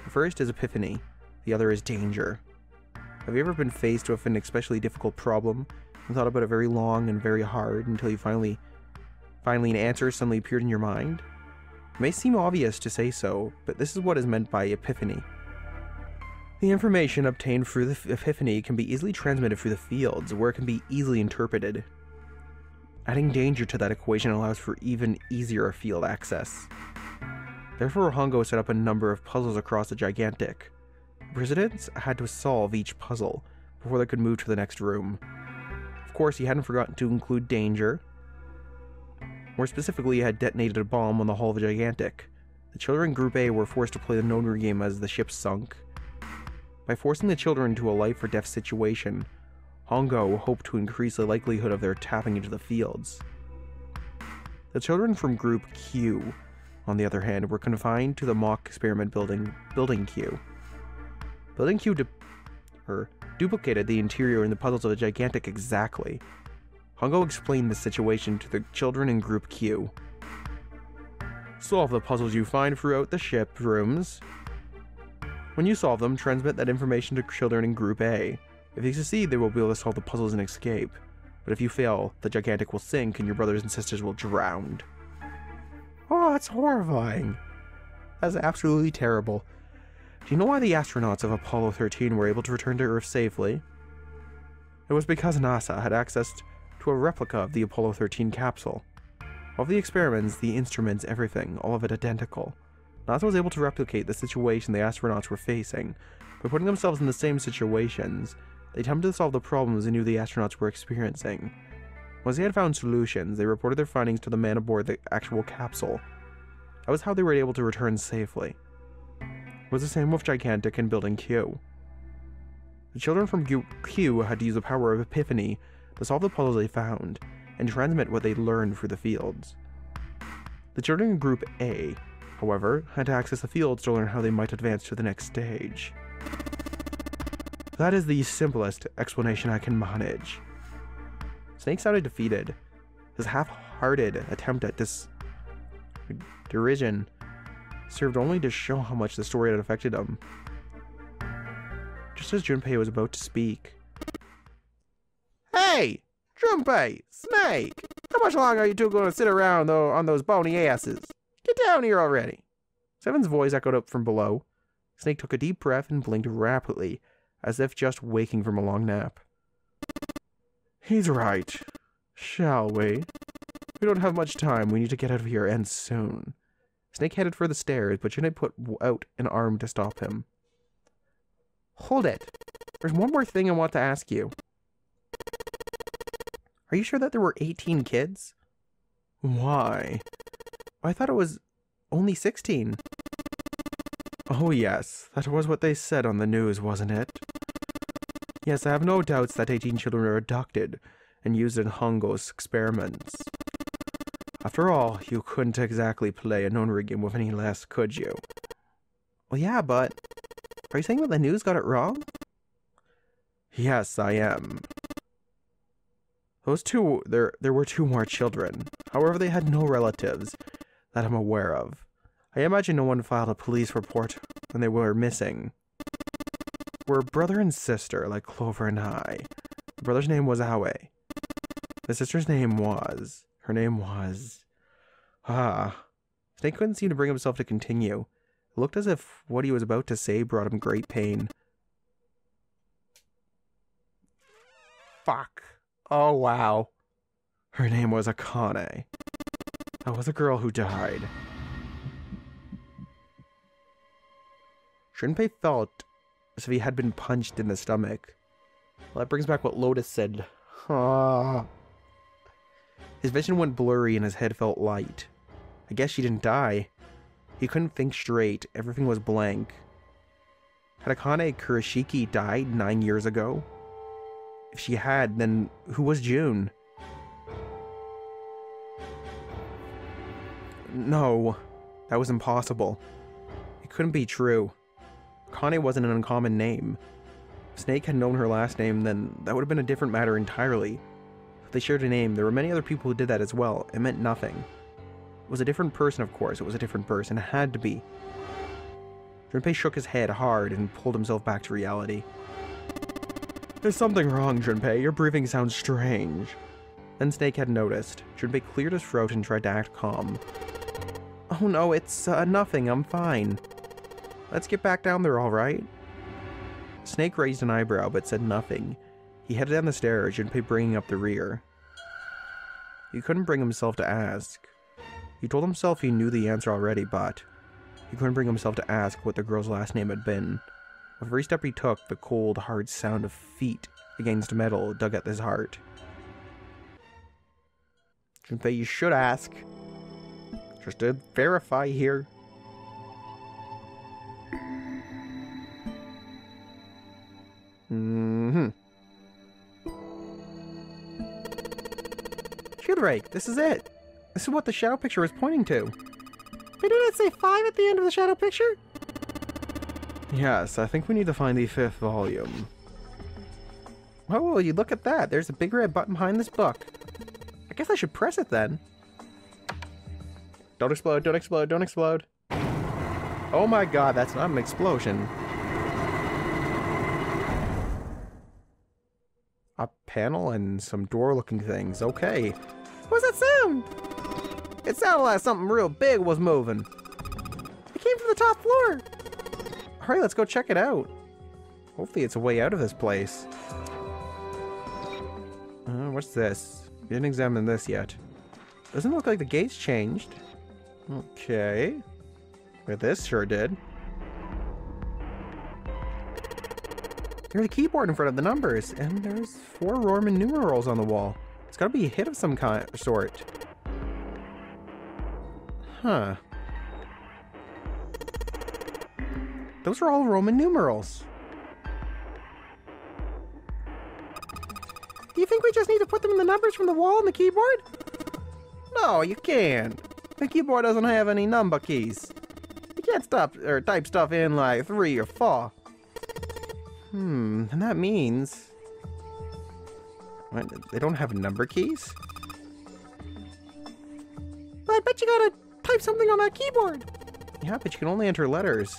A: The first is epiphany, the other is danger. Have you ever been faced with an especially difficult problem and thought about it very long and very hard until you finally an answer suddenly appeared in your mind? It may seem obvious to say so, but this is what is meant by epiphany. The information obtained through the epiphany can be easily transmitted through the fields, where it can be easily interpreted. Adding danger to that equation allows for even easier field access. Therefore, Hongo set up a number of puzzles across the Gigantic. The participants had to solve each puzzle before they could move to the next room. Of course, he hadn't forgotten to include danger. More specifically, he had detonated a bomb on the hull of the Gigantic. The children in Group A were forced to play the known game as the ship sunk. By forcing the children into a life or death situation, Hongo hoped to increase the likelihood of their tapping into the fields. The children from Group Q, on the other hand, were confined to the mock experiment building Q. Building Q duplicated the interior and the puzzles of the Gigantic exactly. Hongo explained the situation to the children in Group Q. Solve the puzzles you find throughout the ship rooms. When you solve them, transmit that information to children in Group A. If you succeed, they will be able to solve the puzzles and escape. But if you fail, the Gigantic will sink and your brothers and sisters will drown. Oh, that's horrifying. That's absolutely terrible. Do you know why the astronauts of Apollo 13 were able to return to Earth safely? It was because NASA had access to a replica of the Apollo 13 capsule. All of the experiments, the instruments, everything, all of it identical. NASA was able to replicate the situation the astronauts were facing. By putting themselves in the same situations, they attempted to solve the problems they knew the astronauts were experiencing. Once they had found solutions, they reported their findings to the man aboard the actual capsule. That was how they were able to return safely. It was the same with Gigantic and Building Q. The children from Q had to use the power of Epiphany to solve the puzzles they found, and transmit what they learned through the fields. The children in Group A, however, had to access the fields to learn how they might advance to the next stage. That is the simplest explanation I can manage. Snake sounded defeated. His half-hearted attempt at derision served only to show how much the story had affected him. Just as Junpei was about to speak.
B: Hey! Junpei! Snake! How much longer are you two going to sit around though on those bony asses? Get down here already!
A: Seven's voice echoed up from below. Snake took a deep breath and blinked rapidly, as if just waking from a long nap. He's right. Shall we? We don't have much time. We need to get out of here, and soon. Snake headed for the stairs, but Junpei put out an arm to stop him. Hold it. There's one more thing I want to ask you. Are you sure that there were 18 kids? Why? I thought it was only 16. Oh yes, that was what they said on the news, wasn't it? Yes, I have no doubts that 18 children were abducted and used in Hongo's experiments. After all, you couldn't exactly play a known game with any less, could you? Well, yeah, but are you saying that the news got it wrong? Yes, I am. Those two, there were 2 more children. However, they had no relatives that I'm aware of. I imagine no one filed a police report when they were missing. We're brother and sister, like Clover and I. The brother's name was Awe. The sister's name was... Her name was... Snake couldn't seem to bring himself to continue. It It looked as if what he was about to say brought him great pain. Fuck. Oh, wow. Her name was Akane. That was a girl who died. Junpei felt as if he had been punched in the stomach. Well, that brings back what Lotus said. His vision went blurry and his head felt light. I guess she didn't die. He couldn't think straight. Everything was blank. Had Akane Kurashiki died 9 years ago? If she had, then who was June? No, that was impossible. It couldn't be true. Akane wasn't an uncommon name. If Snake had known her last name, then that would have been a different matter entirely. If they shared a name, there were many other people who did that as well. It meant nothing. It was a different person, of course. It was a different person. It had to be. Junpei shook his head hard and pulled himself back to reality. There's something wrong, Junpei. Your breathing sounds strange. Then Snake had noticed. Junpei cleared his throat and tried to act calm. Oh no, it's nothing. I'm fine. Let's get back down there, all right? Snake raised an eyebrow but said nothing. He headed down the stairs, Junpei bringing up the rear. He couldn't bring himself to ask. He told himself he knew the answer already, but he couldn't bring himself to ask what the girl's last name had been. With every step he took, the cold, hard sound of feet against metal dug at his heart. Junpei, you should ask. Just to verify here. Shield-Rake, this is it. This is what the shadow picture was pointing to. Didn't it say 5 at the end of the shadow picture? Yes, I think we need to find the 5th volume. Oh, well, you look at that. There's a big red button behind this book. I guess I should press it then. Don't explode, don't explode, don't explode. Oh my god, that's not an explosion. A panel and some door-looking things. Okay. What's that sound? It sounded like something real big was moving. It came from the top floor. Alright, let's go check it out. Hopefully it's a way out of this place. What's this? Didn't examine this yet. Doesn't look like the gates changed. Okay. But this sure did. There's a keyboard in front of the numbers, and there's 4 Roman numerals on the wall. It's gotta be a hit of some sort. Huh. Those are all Roman numerals. Do you think we just need to put them in the numbers from the wall on the keyboard? No, you can't. The keyboard doesn't have any number keys. You can't stop or type stuff in like 3 or 4. And that means... What, they don't have number keys? I bet you gotta type something on that keyboard. Yeah, but you can only enter letters.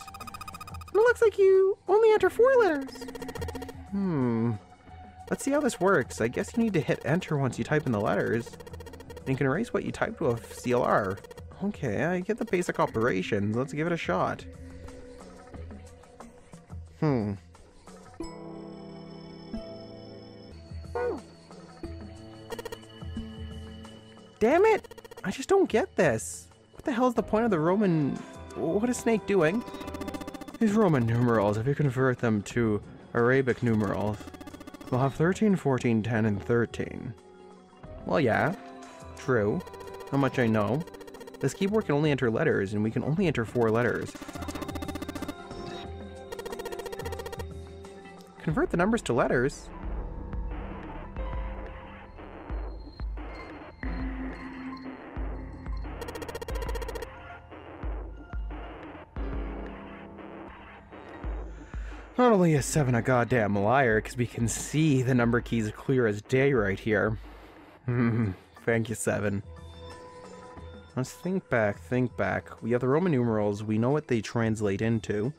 A: It looks like you only enter 4 letters. Let's see how this works. I guess you need to hit enter once you type in the letters. And you can erase what you typed with CLR. Okay, I get the basic operations. Let's give it a shot. Damn it! I just don't get this. What the hell is the point of the Roman... What is Snake doing? These Roman numerals, if you convert them to Arabic numerals, we'll have 13, 14, 10, and 13. Well, yeah. True. How much I know. This keyboard can only enter letters, and we can only enter 4 letters. Convert the numbers to letters? Not only is 7 a goddamn liar, because we can see the number keys clear as day right here. Thank you, 7. Let's think back, think back. We have the Roman numerals, we know what they translate into.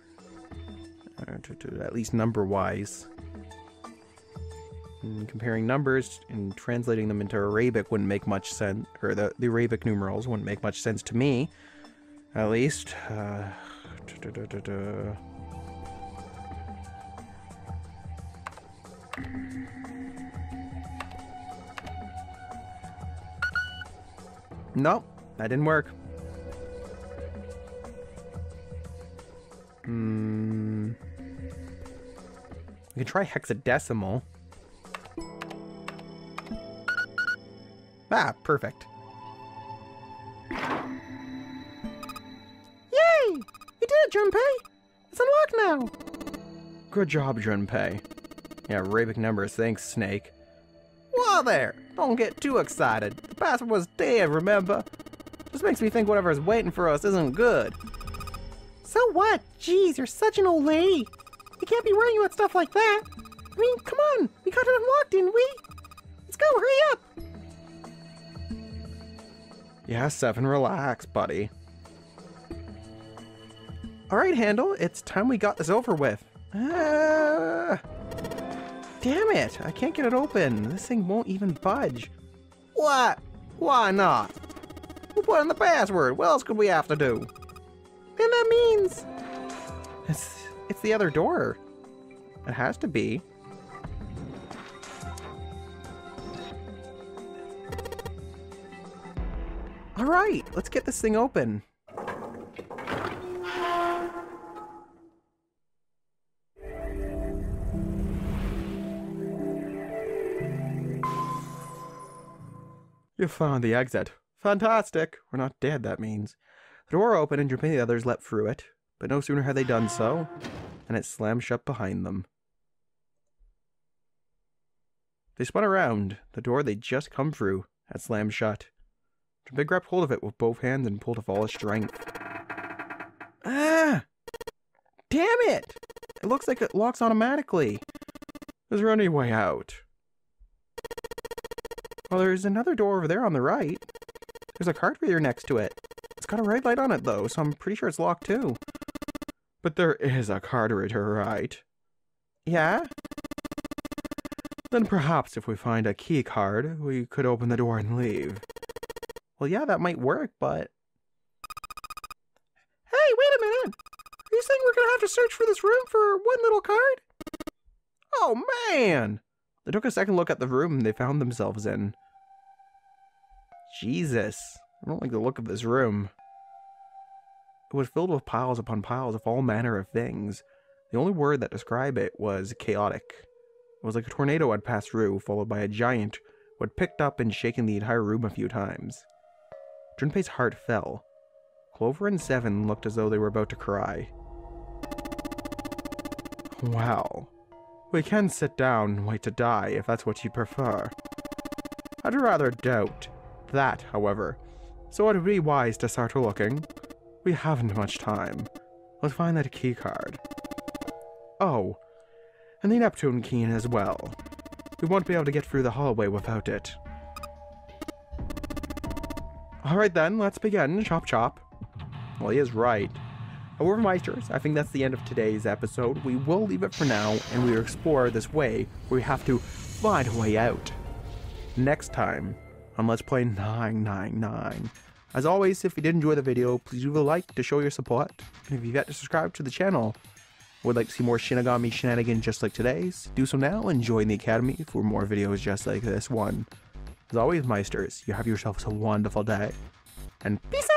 A: At least number-wise. Comparing numbers and translating them into Arabic wouldn't make much sense, or the Arabic numerals wouldn't make much sense to me. At least.
B: Nope, that didn't work. We can try hexadecimal. Ah, perfect. Yay! You did it, Junpei! It's unlocked now! Good job, Junpei. Yeah, Arabic numbers, thanks, Snake. Whoa there! Don't get too excited. The password was dead, remember? Just makes me think whatever's waiting for us isn't good. So what? Jeez, you're such an old lady. You can't be worrying about stuff like that. I mean, come on. We got it unlocked, didn't we? Let's go, hurry up. Yeah, Seven, relax, buddy. Alright, Handle, it's time we got this over with. Damn it, I can't get it open. This thing won't even budge. What? Why not? We'll put in the password. What else could we have to do? And that means... It's the other door. It has to be. Alright, let's get this thing open. You found the exit. Fantastic. We're not dead, that means. The door opened and Junpei and the others leapt through it, but no sooner had they done so, and it slammed shut behind them. They spun around. The door they'd just come through had slammed shut. Junpei grabbed hold of it with both hands and pulled with all his strength. Ah! Damn it! It looks like it locks automatically. Is there any way out? Well, there's another door over there on the right. There's a card reader next to it. It's got a red light on it, though, so I'm pretty sure it's locked, too. But there is a card reader, right? Yeah? Then perhaps if we find a key card, we could open the door and leave. Well, yeah, that might work, but... Hey, wait a minute! Are you saying we're gonna have to search for this room for one little card? Oh, man! They took a second look at the room they found themselves in. Jesus, I don't like the look of this room. It was filled with piles upon piles of all manner of things. The only word that described it was chaotic. It was like a tornado had passed through, followed by a giant who had picked up and shaken the entire room a few times. Junpei's heart fell. Clover and Seven looked as though they were about to cry. Wow. We can sit down and wait to die if that's what you prefer. I'd rather doubt that, however, so it would be wise to start looking. We haven't much time. Let's find that key card. Oh, and the Neptune key as well. We won't be able to get through the hallway without it. Alright then, let's begin. Chop chop. Well, he is right. However, Meisters, I think that's the end of today's episode. We will leave it for now, and we will explore this way where we have to find a way out. Next time on Let's Play 999. As always, if you did enjoy the video, please leave a like to show your support. And if you've yet to subscribe to the channel, or would like to see more Shinigami shenanigans just like today's, do so now and join the Academy for more videos just like this one. As always, Meisters, you have yourselves a wonderful day, and peace out!